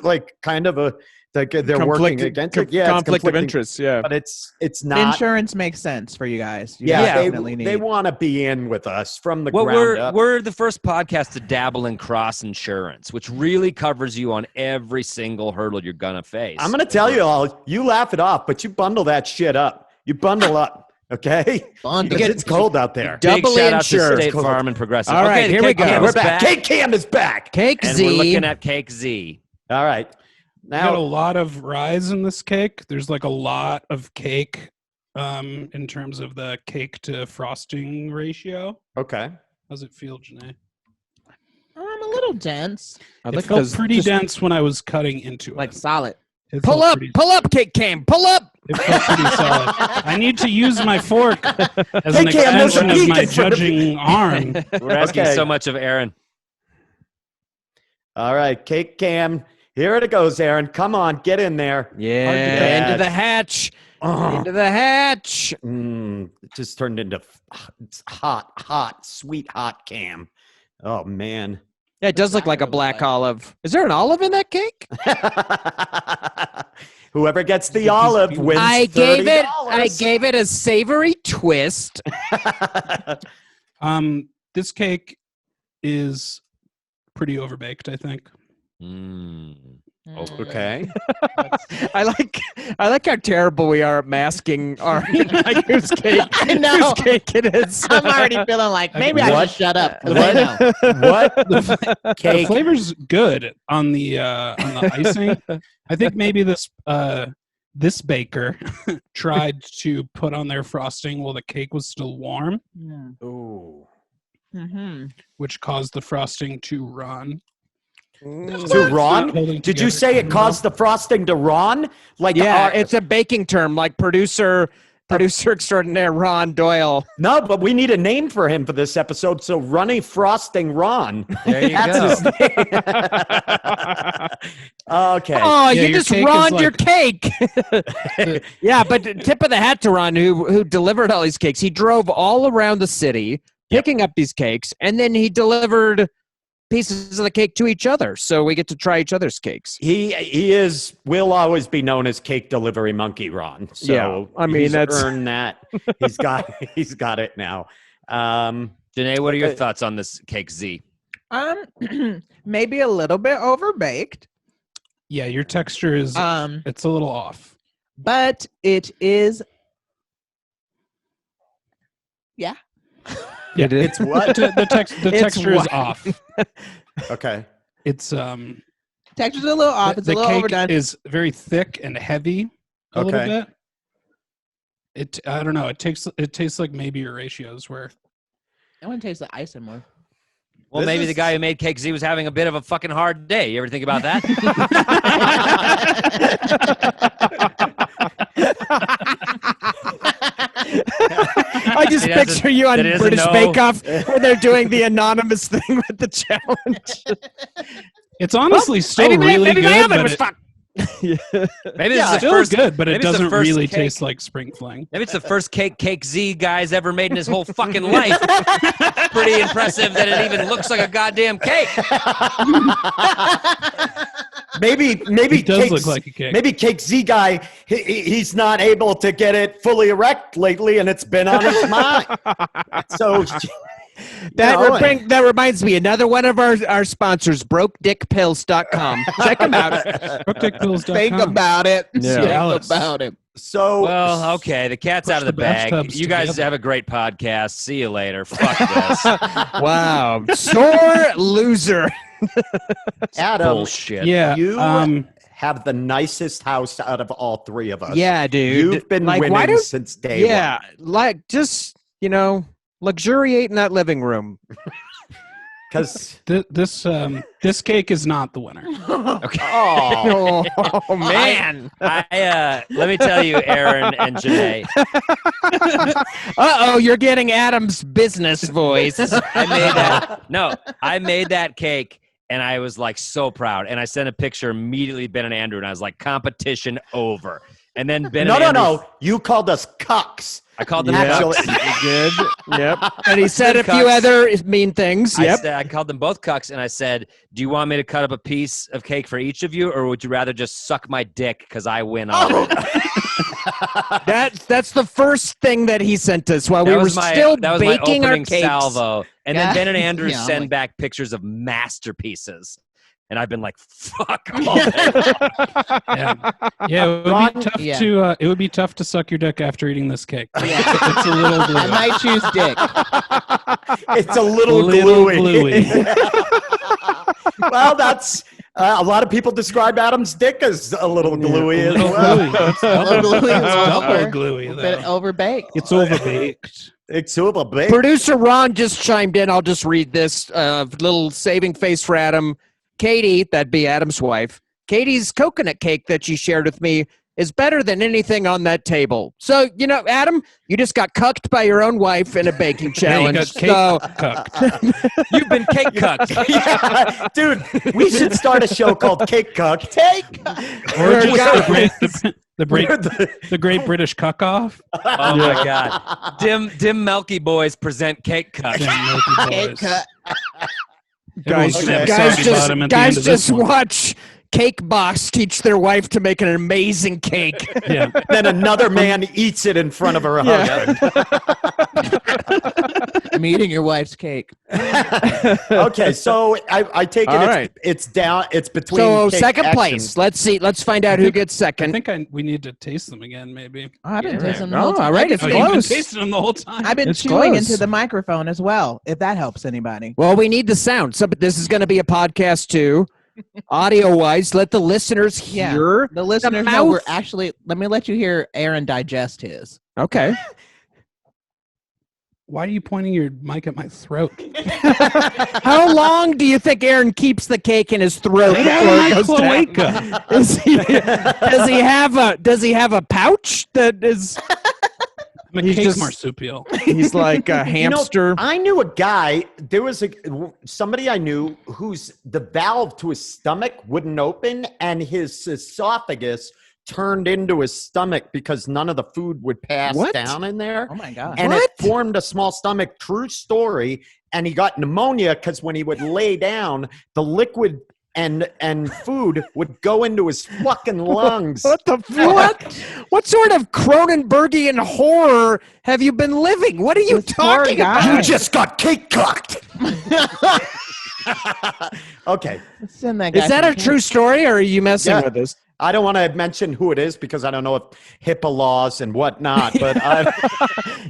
of a they're working against it. Yeah, it's conflict of conflicting, interest. Yeah. but it's not. Insurance makes sense for you guys. You Yeah, guys definitely they need. want to be in with us from the Well, ground up. we're the first podcast to dabble in cross insurance, which really covers you on every single hurdle you're gonna face. I'm going to tell you all, you laugh it off, but you bundle that shit up. You bundle up, okay? Bundle. Because it's cold out there. Big Double shout out to insured. State Farm and Progressive. All right, okay, the here we Cake go. Cam We're is back. Cake Cam is back. Cake and Z. we're looking at Cake Z. All right. We got a Now, lot of rise in this cake. There's like a lot of cake in terms of the cake to frosting ratio. okay. How's it feel, Janae? I'm a little dense, It felt pretty dense when I was cutting into like it. solid. It Pull felt up, pretty- pull up, Cake Cam, pull up. It felt pretty solid. I need to use my fork as an Hey, Cam, there's a extension of geek my in front of you. judging arm. We're asking Okay. so much of Aaron. All right. Cake Cam. Here it goes, Aaron. Come on. Get in there. Yeah, into the Yes. hatch. Oh, Into the hatch. it just turned into it's hot, sweet, hot Cam. Oh, man. Yeah, it does look like a black olive. Is there an olive in that cake? Whoever gets the olive wins I $30. gave it a savory twist. This cake is pretty overbaked, I think. Okay. I like how terrible we are at masking our like, whose cake. I know. Whose cake it is. I'm already feeling like maybe I What? should shut up. 'Cause I know. What? The Cake. flavor's good on the icing. I think maybe this baker tried to put on their frosting while the cake was still warm, Ooh. Mm-hmm. which caused the frosting to run. To Ron? Holding Did you together say it too caused the frosting to Ron? Like Yeah, our- it's a baking term. Like producer producer extraordinaire Ron Doyle. No, but we need a name for him for this episode. So Runny Frosting Ron. There you That's go. his name. Okay. Oh, Yeah, you your just cake is ruined your like- cake. Yeah, but tip of the hat to Ron, who delivered all these cakes. He drove all around the city picking up these cakes, and then he delivered pieces of the cake to each other, so we get to try each other's cakes. Will always be known as Cake Delivery Monkey Ron. So Yeah, I mean, he's that's- earned that. He's got it now. Janae, what are your thoughts on this cake Z? Maybe a little bit overbaked. Yeah, your texture is it's a little off. But it is. Yeah. Yeah, It's what? the texture is what? off. Okay. It's Texture's a little off. It's the a little cake overdone. is very thick and heavy a little Okay. bit. I don't know. It tastes like maybe your ratios were. I want to taste the icing more. Well, This maybe is- the guy who made cake Z was having a bit of a fucking hard day. You ever think about that? I just He doesn't- picture you on that he doesn't British know. Bake Off where they're doing the anonymous thing with the challenge. It's honestly still maybe really my good, oven but was it, fucked. Maybe this is the still first. good, but maybe it it's the doesn't first really cake. taste like Spring Fling. Maybe it's the first cake Z guy's ever made in his whole fucking life. Pretty impressive that it even looks like a goddamn cake. Maybe It does Cake, look like a cake. Maybe Cake Z guy, he's not able to get it fully erect lately, and it's been on his mind. So That reminds me, another one of our sponsors, BrokeDickPills.com. Check them out. BrokeDickPills.com. Think about it. Yeah. Think Alice. about it. So Well, okay, the cat's Push out of the the bag. bathtubs You guys together. have a great podcast. See you later. Fuck this. Wow. Sore loser. Adam, Bullshit. Yeah. you have the nicest house out of all three of us. Yeah, dude. You've been Like, why winning don't- since day Yeah, like just, luxuriate in that living room. Because this cake is not the winner. oh, Oh, man. Let me tell you, Aaron and Janae, Uh-oh, you're getting Adam's business voice. I made that cake and I was like so proud. And I sent a picture immediately to Ben and Andrew and I was like, competition over. And then Ben and Andrew, no. You called us cucks. I called them Actually- cucks. Good. Yep. And he said a few Cucks. other mean things. Yep. I called them both cucks and I said, do you want me to cut up a piece of cake for each of you or would you rather just suck my dick because I win all? That's the first thing that he sent us while we were still that was my baking our opening cakes. salvo. And then Yeah. Ben and Andrew Yeah, I'm send like- back pictures of masterpieces. And I've been like, fuck all that. Yeah. It would be tough to suck your dick after eating this cake. Yeah. It's a little blue. I might choose dick. It's a little gluey. Well, that's a lot of people describe Adam's dick as a little gluey as Little well. gluey. It's Little gluey as well. double gluey, A bit though. overbaked. It's overbaked. It's super big. Producer Ron just chimed in. I'll just read this little saving face for Adam. Katie, that'd be Adam's wife. Katie's coconut cake that she shared with me is better than anything on that table. So, Adam, you just got cucked by your own wife in a baking challenge. got cake So, cucked. You've been cake cucked. Yeah, dude, we should start a show called Cake Cuck. Or just God. the great British cuck-off. Oh my God. Dim Melky Boys present cake cuck. Cake cut. guys, Everyone's guys soggy just, bottom at the end guys of this just one. watch Cake Boss teach their wife to make an amazing cake. Yeah. Then another man eats it in front of her Yeah. husband. I'm eating your wife's cake. Okay, so I take it All it's, right. it's down. It's between. So cake second X place. Let's see. Let's find out who gets I second. think we need to taste them again, maybe. I've been Yeah. tasting the Oh, whole time. all right, I've it's Oh, been- you've been close. tasting them the whole time. I've been It's chewing close. into the microphone as well, if that helps anybody. Well, we need the sound. So, but this is going to be a podcast too, audio wise. Let the listeners Yeah. hear. The listeners know we're mouth. actually, let me let you hear Aaron digest his. Okay. Why are you pointing your mic at my throat? How long do you think Aaron keeps the cake in his throat Lay down before my it goes down? cloaca. Does he have a pouch that is? I'm a He's cake just- marsupial. He's like a hamster. I knew a guy. There was somebody I knew whose the valve to his stomach wouldn't open, and his esophagus turned into his stomach because none of the food would pass What? down in there. Oh my god. And What? it formed a small stomach. True story. And he got pneumonia because when he would lay down, the liquid and food would go into his fucking lungs. What the what? What sort of Cronenbergian horror have you been living? What are you This poor talking guy. about? You just got cake cocked. Okay. Send that guy Is that some a true story, or are you messing Yeah. with us? I don't want to mention who it is because I don't know if HIPAA laws and whatnot, but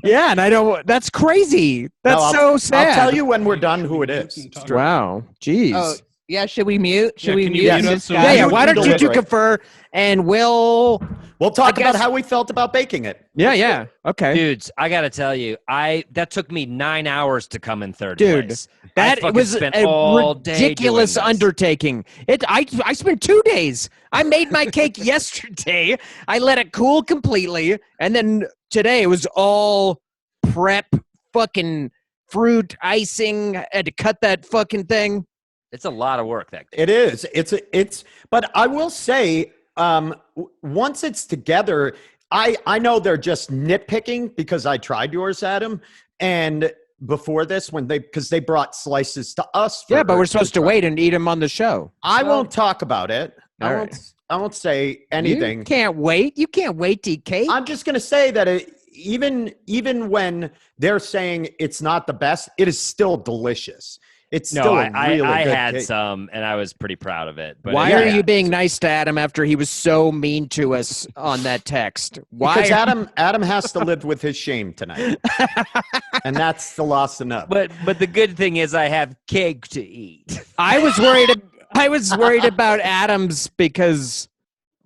Yeah, and I don't. That's crazy. That's No, so sad. I'll tell you when we're done who it is. Wow. Jeez. Oh, yeah. Should we mute? Should Yeah, we can you mute mute this us so guy? yeah, yeah. you Why can don't you two deliberate. confer, and we'll. We'll talk I about guess- how we felt about baking it. Yeah, yeah. Okay. Dudes, I gotta tell you, that took me 9 hours to come in third Dude, place. That fucking was spent a all day ridiculous doing this. undertaking. I spent 2 days. I made my cake yesterday. I let it cool completely, and then today it was all prep, fucking fruit icing. I had to cut that fucking thing. It's a lot of work. That It is. It's. But I will say, once it's together, I know they're just nitpicking because I tried yours, Adam, and before this because they brought slices to us. Yeah, but we're supposed to try. wait and eat them on the show. I won't talk about it. All I right. won't. I won't say anything. You can't wait. You can't wait to eat cake. I'm just gonna say that even when they're saying it's not the best, it is still delicious. It's still a really I good had cake. some, and I was pretty proud of it. But Why yeah, are yeah. you being nice to Adam after he was so mean to us on that text? Why? Because Adam has to live with his shame tonight, and that's the loss enough. But the good thing is I have cake to eat. I was worried about Adam's because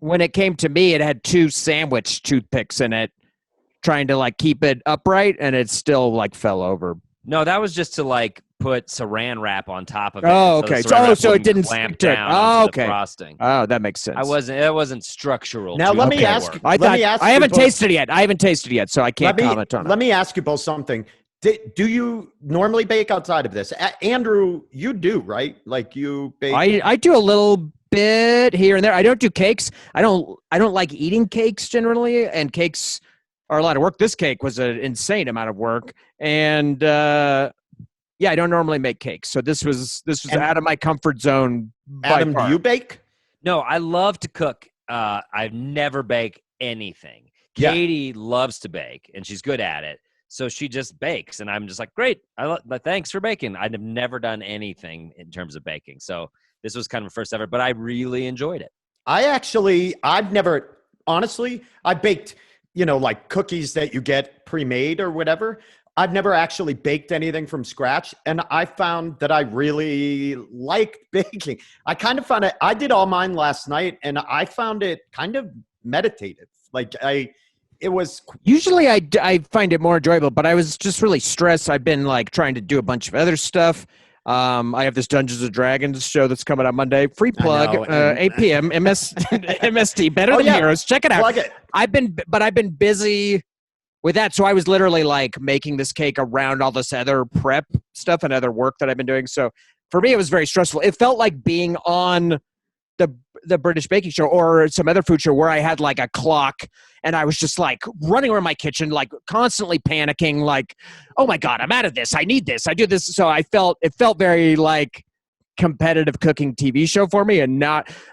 when it came to me, it had 2 sandwich toothpicks in it, trying to like keep it upright, and it still like fell over. No, that was just to like put saran wrap on top of it. Oh, the okay. saran So- wrap so it wouldn't didn't clamp stick to it. down Oh, onto okay. the frosting. Oh, that makes sense. It wasn't structural. Now, to let me the ask work. I Let me ask I you haven't both- tasted it yet, so I can't comment on it. Let me ask you both something. Do you normally bake outside of this? Andrew, you do, right? Like you bake. I do a little bit here and there. I don't do cakes. I don't like eating cakes generally, and cakes are a lot of work. This cake was an insane amount of work, and yeah, I don't normally make cakes. So this was And- out of my comfort zone. by Adam, far. do you bake? No, I love to cook. I've never baked anything. Yeah. Katie loves to bake, and she's good at it. So she just bakes, and I'm just like, great. Thanks for baking. I've never done anything in terms of baking, so this was kind of a first ever. But I really enjoyed it. I've never, honestly, I baked, like cookies that you get pre-made or whatever. I've never actually baked anything from scratch, and I found that I really liked baking. I kind of found it. I did all mine last night, and I found it kind of meditative. It was Usually I find it more enjoyable, but I was just really stressed. I've been like trying to do a bunch of other stuff. I have this Dungeons and Dragons show that's coming out Monday. Free plug, know, and- 8 p.m. MST, better Oh, than yeah. Heroes. Check it out. plug it. I've been busy with that, so I was literally like making this cake around all this other prep stuff and other work that I've been doing. So for me, it was very stressful. It felt like being on the British baking show or some other food show where I had like a clock and I was just like running around my kitchen, like constantly panicking, like, oh my God, I'm out of this. I need this. I do this. So it felt very like competitive cooking TV show for me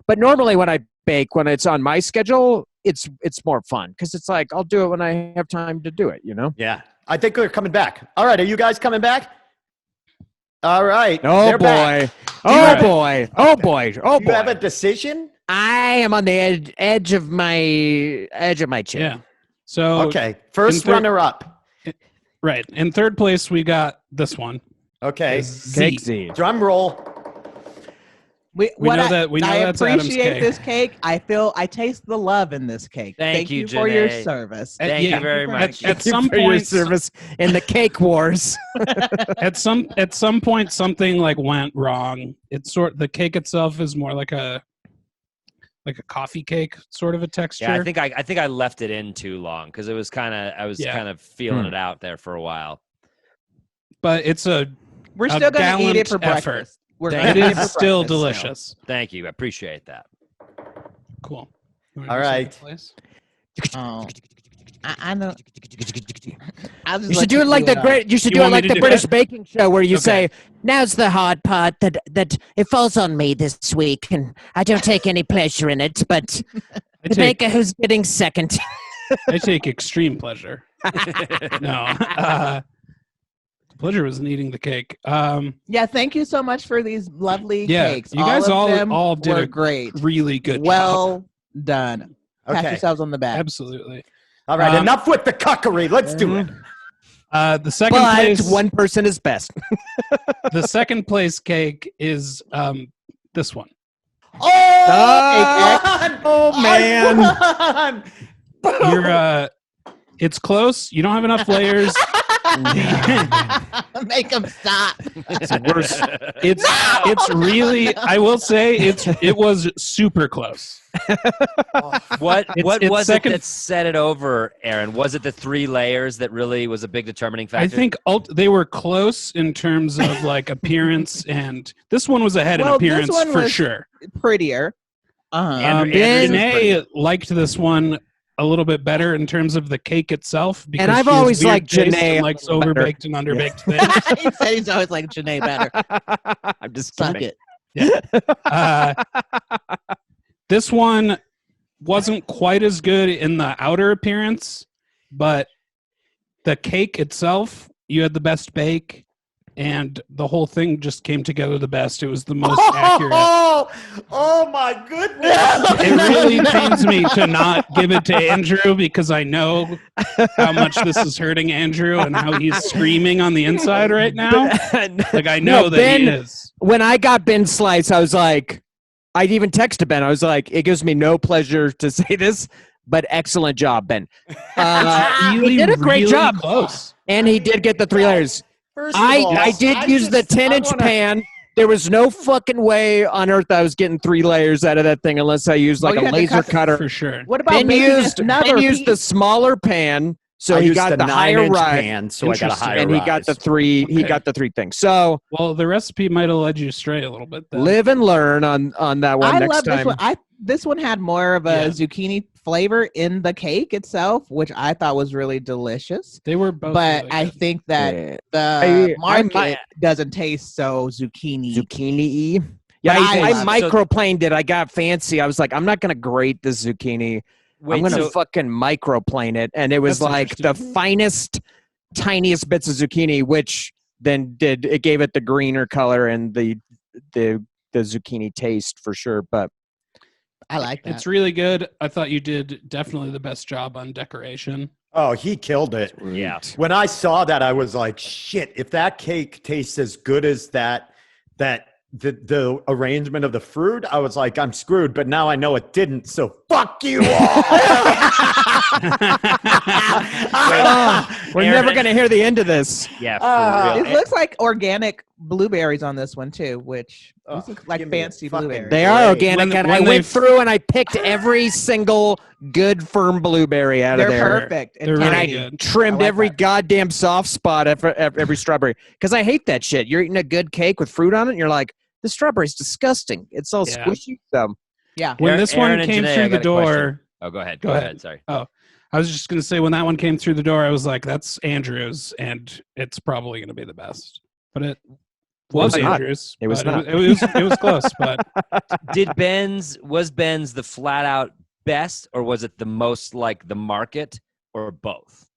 but normally when I bake, when it's on my schedule, it's more fun because it's like, I'll do it when I have time to do it, Yeah, I think they're coming back. All right, are you guys coming back? All right. Oh they're boy. back. Oh have it? boy. Oh boy. Oh Do you have a boy. decision? I am on the edge of my chair. Yeah. So Okay, first in third- runner-up. right in third place we got this one. Okay, Cake Z. drum roll. We know that's Adam's appreciate cake. this cake. I taste the love in this cake. Thank you, for your Janae. service. Thank yeah. you very much. At some For your point, service in the cake wars. at some point, something like went wrong. The cake itself is more like a like a coffee cake sort of a texture. Yeah, I think I left it in too long because it was kind of feeling it out there for a while. But it's We're still going to eat it for breakfast. It is still delicious. Thank you. I appreciate that. Cool. All right. Oh. I know. You should do it like the British baking show where you say, "Now's the hard part that it falls on me this week, and I don't take any pleasure in it, but the baker who's getting second." I take extreme pleasure. No, pleasure was in eating the cake. Yeah, thank you so much for these lovely cakes. You guys all did a great, really good job. Well done. Pat Okay. yourselves on the back. Absolutely. All right, enough with the cuckery. Let's do it. The second place, one person is best. the second place cake is this one. Oh man. You're It's close. You don't have enough layers. Make them stop. It's really. I will say it was super close. What was second, it that set it over, Aaron? Was it the 3 layers that really was a big determining factor? I think they were close in terms of like appearance, and this one was ahead in appearance for sure. Prettier. Janae liked this one a little bit better in terms of the cake itself. Because and I've always liked Janae. Likes overbaked and underbaked things. He said he's always liked Janae better. I'm just Suck kidding. it. Yeah. This one wasn't quite as good in the outer appearance, but the cake itself, you had the best bake, and the whole thing just came together the best. It was the most accurate. Oh my goodness! It really pains me to not give it to Andrew because I know how much this is hurting Andrew and how he's screaming on the inside right now. Like I know that Ben, he is. When I got Ben's slice, I was like, I even texted Ben. I was like, it gives me no pleasure to say this, but excellent job, Ben. He did a great job. Close. And he did get the 3 layers. I did use the 10-inch pan. There was no fucking way on earth I was getting 3 layers out of that thing unless I used like a laser cutter. For sure. What about Ben used the smaller pan, so he got the higher pan, so I got a higher and he got the 3. Okay. He got the 3 things. So the recipe might have led you astray a little bit. Then. live and learn on that one next love time. this one. This one had more of a zucchini flavor in the cake itself, which I thought was really delicious. They were both, but really I good. think that the market doesn't taste so zucchini-y. Yeah, I microplaned it. I got fancy. I was like, I'm not gonna grate this zucchini. I'm gonna fucking microplane it, and it was like the finest, tiniest bits of zucchini, which then gave it the greener color and the zucchini taste for sure. But I like that. It's really good. I thought you did definitely the best job on decoration. Oh, he killed it. Yeah. When I saw that, I was like, shit, if that cake tastes as good as the arrangement of the fruit, I was like, I'm screwed. But now I know it didn't. So fuck you all. We're never going to hear the end of this. Yeah, for real. It looks like organic blueberries on this one too, which these look like fancy blueberries. They are organic, and I went through and I picked Ah! every single good firm blueberry out of there. They're perfect. They're And really I good. trimmed I like every that. goddamn soft spot every strawberry because I hate that shit. You're eating a good cake with fruit on it, and you're like, the strawberry's disgusting. It's all squishy. So Yeah. When this one Aaron and came Janae, through I the got a question. door. Oh, go ahead. Go ahead. Sorry. Oh, I was just going to say when that one came through the door, I was like, that's Andrew's, and it's probably going to be the best. But it was not. Andrew's. It was but not. It was close, but Was Ben's the flat out best, or was it the most like the market, or both?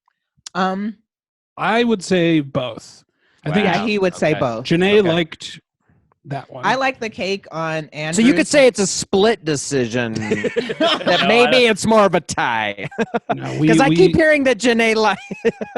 I would say both. I think Yeah, he would say Okay. both. Janae Okay. liked that one. I like the cake on Andrew's. So you could say it's a split decision. That No, maybe it's more of a tie. No, Because I keep hearing that Janae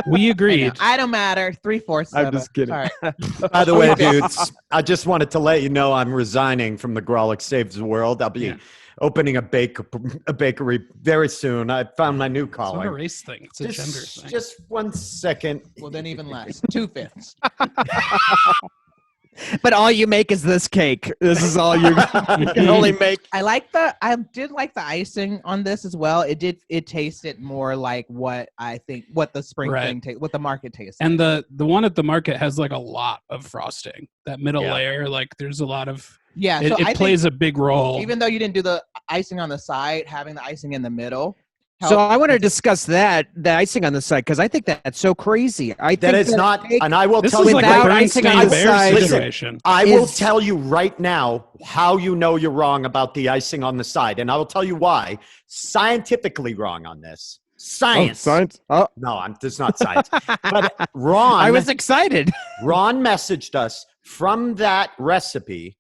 we agreed. I don't matter. 3/4. I'm just kidding. All right. By the way, dudes, I just wanted to let you know I'm resigning from the Grawlix Saves the World. I'll be opening a bakery very soon. I found my new It's not a calling. race thing. It's a gender thing. Just 1 second. Well, then even less. 2/5. But all you make is this cake. This is all you can only make. I did like the icing on this as well. It tasted more like what the spring thing what the market tastes. And the one at the market has like a lot of frosting. That middle layer, like there's a lot of it plays a big role. Even though you didn't do the icing on the side, having the icing in the middle. So I want to discuss the icing on the side, because I think that's so crazy. I think that it's not, and I will this tell is you like without a icing on Bernstein the Bears side. situation. I will tell you right now how you know you're wrong about the icing on the side, and I will tell you why. Scientifically wrong on this. Science. Oh, science. Oh. No, it's not science. But Ron, I was excited. Ron messaged us from that recipe.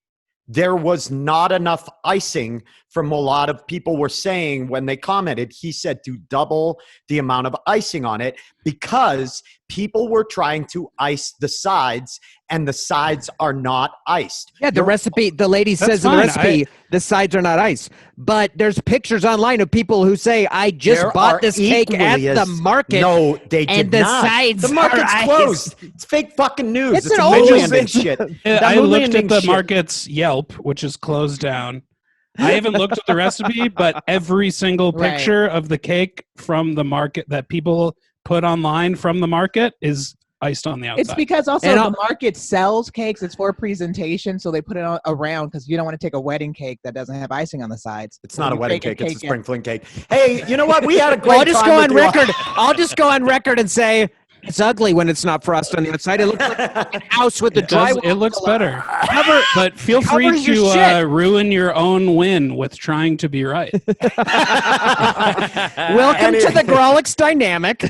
There was not enough icing from a lot of people were saying when they commented. He said to double the amount of icing on it because people were trying to ice the sides and the sides are not iced. Yeah, the recipe, the lady says in the recipe, the sides are not iced. But there's pictures online of people who say, I just bought this cake at the market. No, they did and the not. sides The market's are closed. It's fake fucking news. It's It's an a old landing news. shit. I That looked at landing the shit. market's Yelp, which is closed down. I haven't looked at the recipe, but every single picture of the cake from the market that people put online from the market is iced on the outside. It's because also the market sells cakes. It's for presentation, so they put it around because you don't want to take a wedding cake that doesn't have icing on the sides. It's not a wedding cake. It's a spring fling cake. Hey, you know what? We had a great I'll just time go with on you. record. I'll just go on record and say it's ugly when it's not frosted on the outside. It looks like a house with the drywall. It looks better. Cover, but feel free covers your to shit. Ruin your own win with trying to be right. Welcome to the Grawlix dynamic.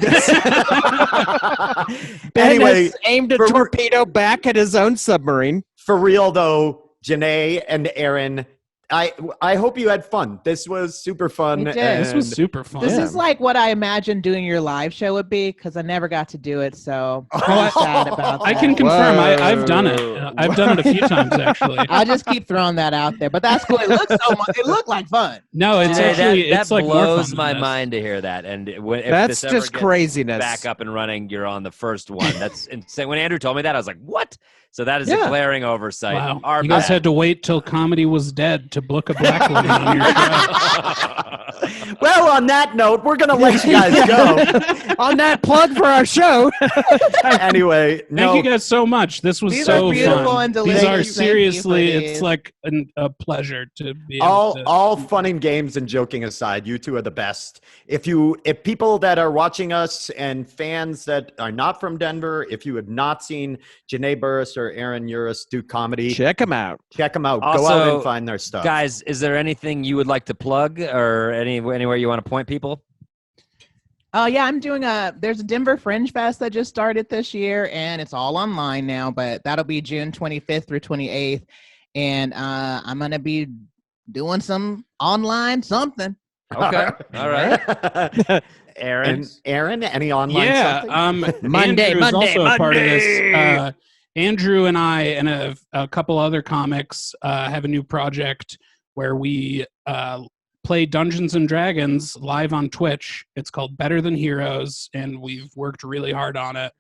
Ben has aimed a torpedo back at his own submarine. For real, though, Janae and Aaron, I hope you had fun. This was super fun. It did. This was super fun. This is like what I imagined doing your live show would be because I never got to do it. So I'm sad about that. I can confirm. I've done it. I've done it a few times, actually. I'll just keep throwing that out there. But that's cool. It looks so much. It looked like fun. No, it's actually that it's like blows more fun my mind to hear that. And if that's this ever just gets craziness. back up and running, you're on the first one. That's insane. When Andrew told me that, I was like, "What?" So that is a glaring oversight. Wow. Our You guys bad. had to wait till comedy was dead to book a black woman on your show. Well, on that note, we're going to let you guys go. On that plug for our show. Anyway, Thank you guys so much. This was These so are beautiful fun. and These delicious. are Thank you seriously, for it's these. like a pleasure to be able to. all fun and games and joking aside, you two are the best. If people that are watching us and fans that are not from Denver, if you have not seen Janae Burris or Aaron Urist do comedy, Check them out. check them out. Go Also, out and find their stuff. Guys, is there anything you would like to plug or anywhere you want to point people? Oh yeah, I'm doing there's a Denver Fringe Fest that just started this year and it's all online now, but that'll be June 25th through 28th. And I'm going to be doing some online something. Okay. All right. Aaron. And Aaron, any online something? Monday, Andrew is also a part of Monday. this. Andrew and I and a couple other comics have a new project where we play Dungeons and Dragons live on Twitch. It's called Better Than Heroes, and we've worked really hard on it.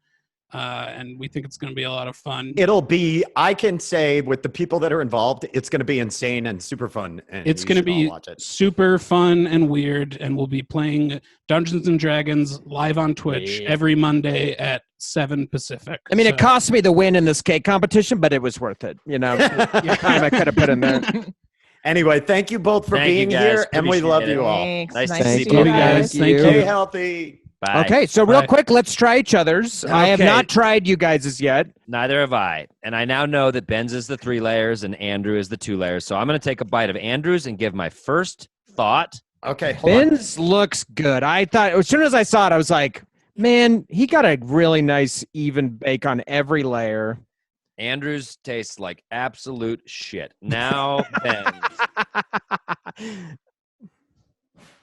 And we think it's going to be a lot of fun. It'll be, I can say with the people that are involved, it's going to be insane and super fun. And It's you going to should all be watch it. super fun and weird, and we'll be playing Dungeons and Dragons live on Twitch every Monday at 7 Pacific. I mean, it cost me the win in this cake competition, but it was worth it. You know, your time I could have put in there. Anyway, thank you both for Thank you, being guys. here, and we Appreciate love it. you all. Thanks. Nice to Nice see to see you you guys. guys. Thank you. Stay healthy. Bye. Okay, so real Bye. quick, let's try each other's. I have Okay. not tried you guys' yet. Neither have I. And I now know that Ben's is the 3 layers and Andrew is the 2 layers. So I'm going to take a bite of Andrew's and give my first thought. Okay, hold on. Ben's looks good. I thought as soon as I saw it, I was like, man, he got a really nice even bake on every layer. Andrew's tastes like absolute shit. Now Ben's.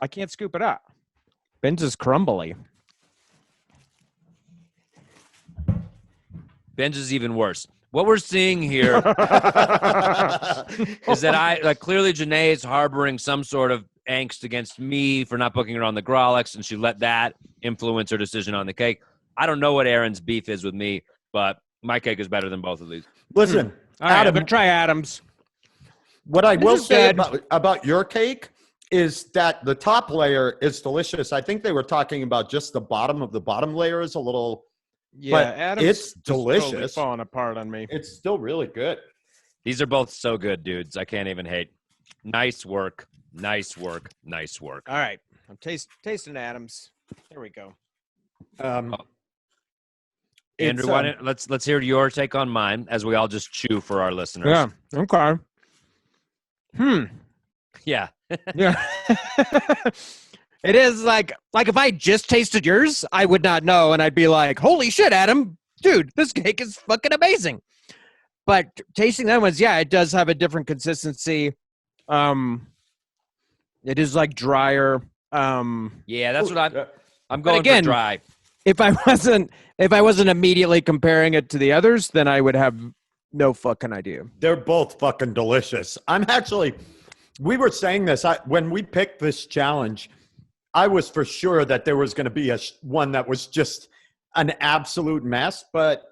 I can't scoop it up. Ben's is crumbly. Ben's is even worse. What we're seeing here is that clearly Janae is harboring some sort of angst against me for not booking her on the Grawlix, and she let that influence her decision on the cake. I don't know what Aaron's beef is with me, but my cake is better than both of these. Listen, All right, I'm Adam, gonna try Adams. what I This will is say good. about your cake is that the top layer is delicious. I think they were talking about just the bottom of the bottom layer is a little. Yeah, But Adams it's just totally delicious. falling apart on me. It's still really good. These are both so good, dudes. I can't even hate. Nice work. Nice work. Nice work. All right, I'm tasting Adams. There we go. Andrew, why don't, let's hear your take on mine as we all just chew for our listeners. Yeah. Okay. Yeah. Yeah. It is like if I just tasted yours, I would not know, and I'd be like, "Holy shit, Adam, dude, this cake is fucking amazing." But tasting that one's, yeah, it does have a different consistency. It is like drier. Yeah, that's what I'm going again, for dry. If I wasn't immediately comparing it to the others, then I would have no fucking idea. They're both fucking delicious. We were saying this when we picked this challenge. I was for sure that there was going to be one that was just an absolute mess, but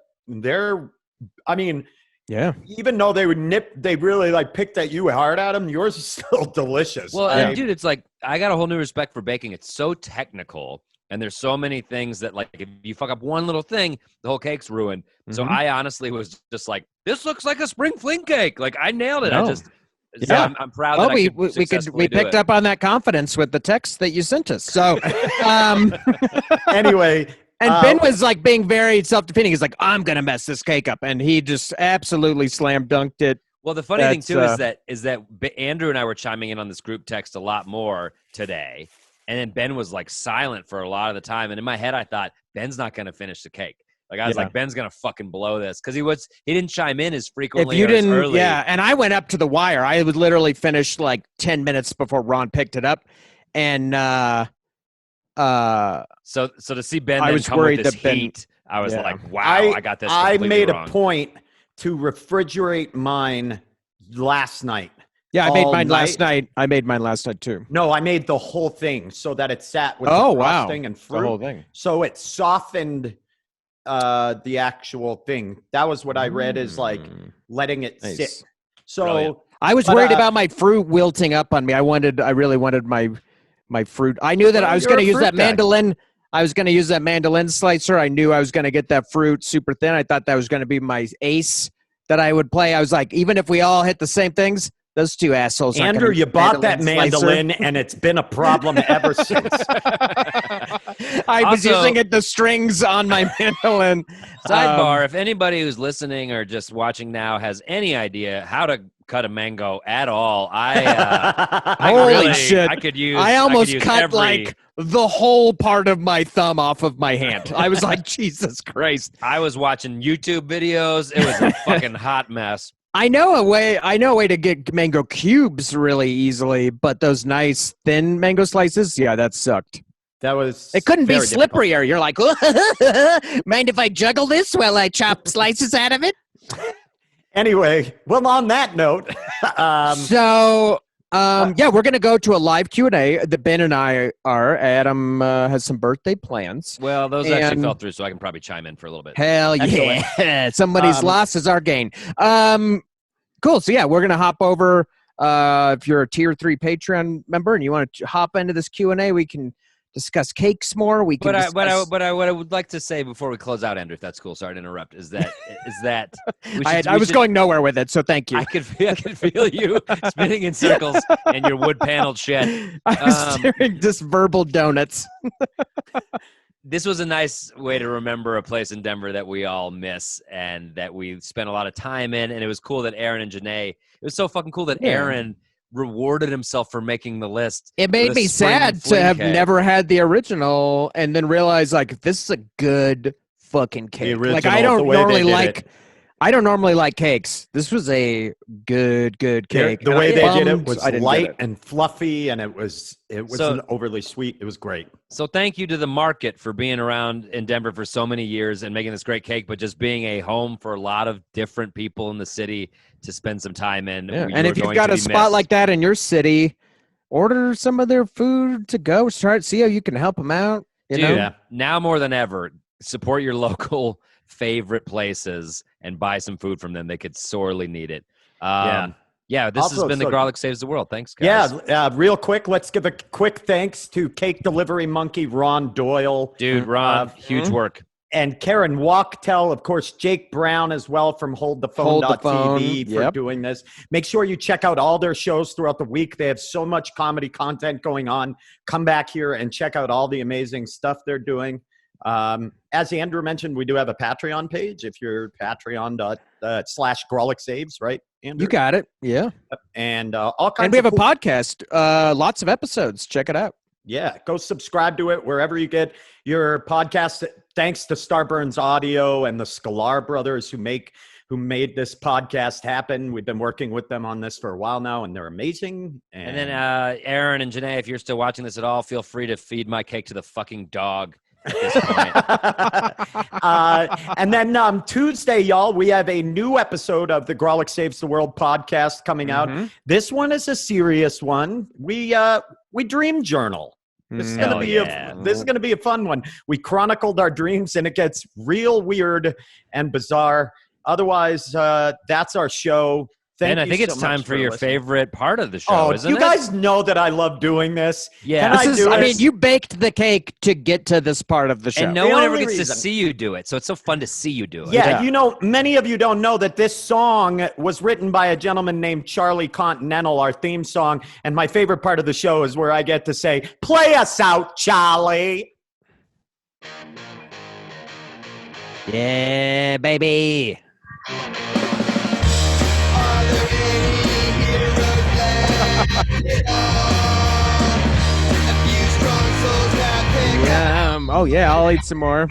Yeah. even though they really like picked at you hard at them, yours is still delicious. Well, and dude, it's like I got a whole new respect for baking. It's so technical, and there's so many things that, like, if you fuck up one little thing, the whole cake's ruined. Mm-hmm. So I honestly was just like, this looks like a Spring Fling Cake. Like, I nailed it. No. So I'm proud that we picked up on that confidence with the text that you sent us. So anyway, and Ben was like being very self-defeating. He's like, I'm gonna mess this cake up, and he just absolutely slam dunked it. Well, the funny thing too is that Andrew and I were chiming in on this group text a lot more today, and then Ben was like silent for a lot of the time. And in my head, I thought Ben's not gonna finish the cake. Like I was like, Ben's gonna fucking blow this because he didn't chime in as frequently. If you didn't, early. yeah. And I went up to the wire. I would literally finish like 10 minutes before Ron picked it up, and so to see Ben, I was come worried with this that Ben, heat, I was like, wow, I got this. I made wrong. a point to refrigerate mine last night. Yeah, I made mine last night. I made mine last night too. No, I made the whole thing so that it sat with the frosting and fruit. The whole thing. So it softened the actual thing. That was what I read is like letting it sit. So brilliant. I was worried about my fruit wilting up on me. I really wanted my fruit. I knew that I was going to use that mandolin. I was going to use that mandolin slicer. I knew I was going to get that fruit super thin. I thought that was going to be my ace that I would play. I was like, even if we all hit the same things, those two assholes. Andrew, you bought that mandolin, and it's been a problem ever since. I was using the strings on my mandolin. Sidebar: if anybody who's listening or just watching now has any idea how to cut a mango at all, holy shit! I could use. I almost cut like the whole part of my thumb off of my hand. I was like, Jesus Christ! I was watching YouTube videos. It was a fucking hot mess. I know a way to get mango cubes really easily, but those nice thin mango slices, yeah, that sucked. It couldn't be slipperier. You're like, mind if I juggle this while I chop slices out of it? Anyway, well, on that note, yeah, we're gonna go to a live Q&A that Ben and I are. Adam has some birthday plans. Well, those actually fell through, so I can probably chime in for a little bit. Hell yeah! Somebody's loss is our gain. Cool. So yeah, we're gonna hop over. If you're a tier 3 Patreon member and you want to hop into this Q&A, we can discuss cakes more. We can. What I would like to say before we close out, Andrew, if that's cool. Sorry to interrupt. Is that I was going nowhere with it, so thank you. I could feel you spinning in circles in your wood paneled shed. I was staring just verbal donuts. This was a nice way to remember a place in Denver that we all miss and that we spent a lot of time in. And it was cool that Aaron and Janae. It was so fucking cool that Aaron rewarded himself for making the list. It made me sad to have never had the original and then realize like this is a good fucking cake. Like I don't normally like cakes. This was a good cake. The way they did it was light and fluffy, and it wasn't overly sweet. It was great. So thank you to the market for being around in Denver for so many years and making this great cake, but just being a home for a lot of different people in the city to spend some time in. Yeah. And if you've got a spot like that in your city, order some of their food to go. See how you can help them out. You know? Now more than ever, support your local favorite places and buy some food from them. They could sorely need it. Yeah. This Also, has been the so- Grawlix Saves the World. Thanks, guys. Yeah, real quick, let's give a quick thanks to Cake Delivery Monkey Ron Doyle. Dude, Ron, huge work. And Karen Wachtel, of course, Jake Brown as well from HoldThePhone.tv for doing this. Make sure you check out all their shows throughout the week. They have so much comedy content going on. Come back here and check out all the amazing stuff they're doing. As Andrew mentioned, we do have a Patreon page. If you're patreon.com/Grawlix Saves, right, Andrew? You got it. Yeah. And all kinds. And we have of a podcast. Lots of episodes. Check it out. Yeah, go subscribe to it wherever you get your podcast. Thanks to Starburns Audio and the Scalar brothers who made this podcast happen. We've been working with them on this for a while now, and they're amazing. And then Aaron and Janae, if you're still watching this at all, feel free to feed my cake to the fucking dog at this point. And then Tuesday, y'all, we have a new episode of the Grawlix Saves the World podcast coming out. This one is a serious one. We dream journal. This is gonna be a fun one. We chronicled our dreams, and it gets real weird and bizarre. Otherwise, that's our show. And I think it's time for your favorite part of the show, isn't it? You guys know that I love doing this. Yeah. I mean, you baked the cake to get to this part of the show. And no one ever gets to see you do it, so it's so fun to see you do it. Yeah, you know, many of you don't know that this song was written by a gentleman named Charlie Continental, our theme song. And my favorite part of the show is where I get to say, "Play us out, Charlie." Yeah, baby. Oh yeah, I'll eat some more.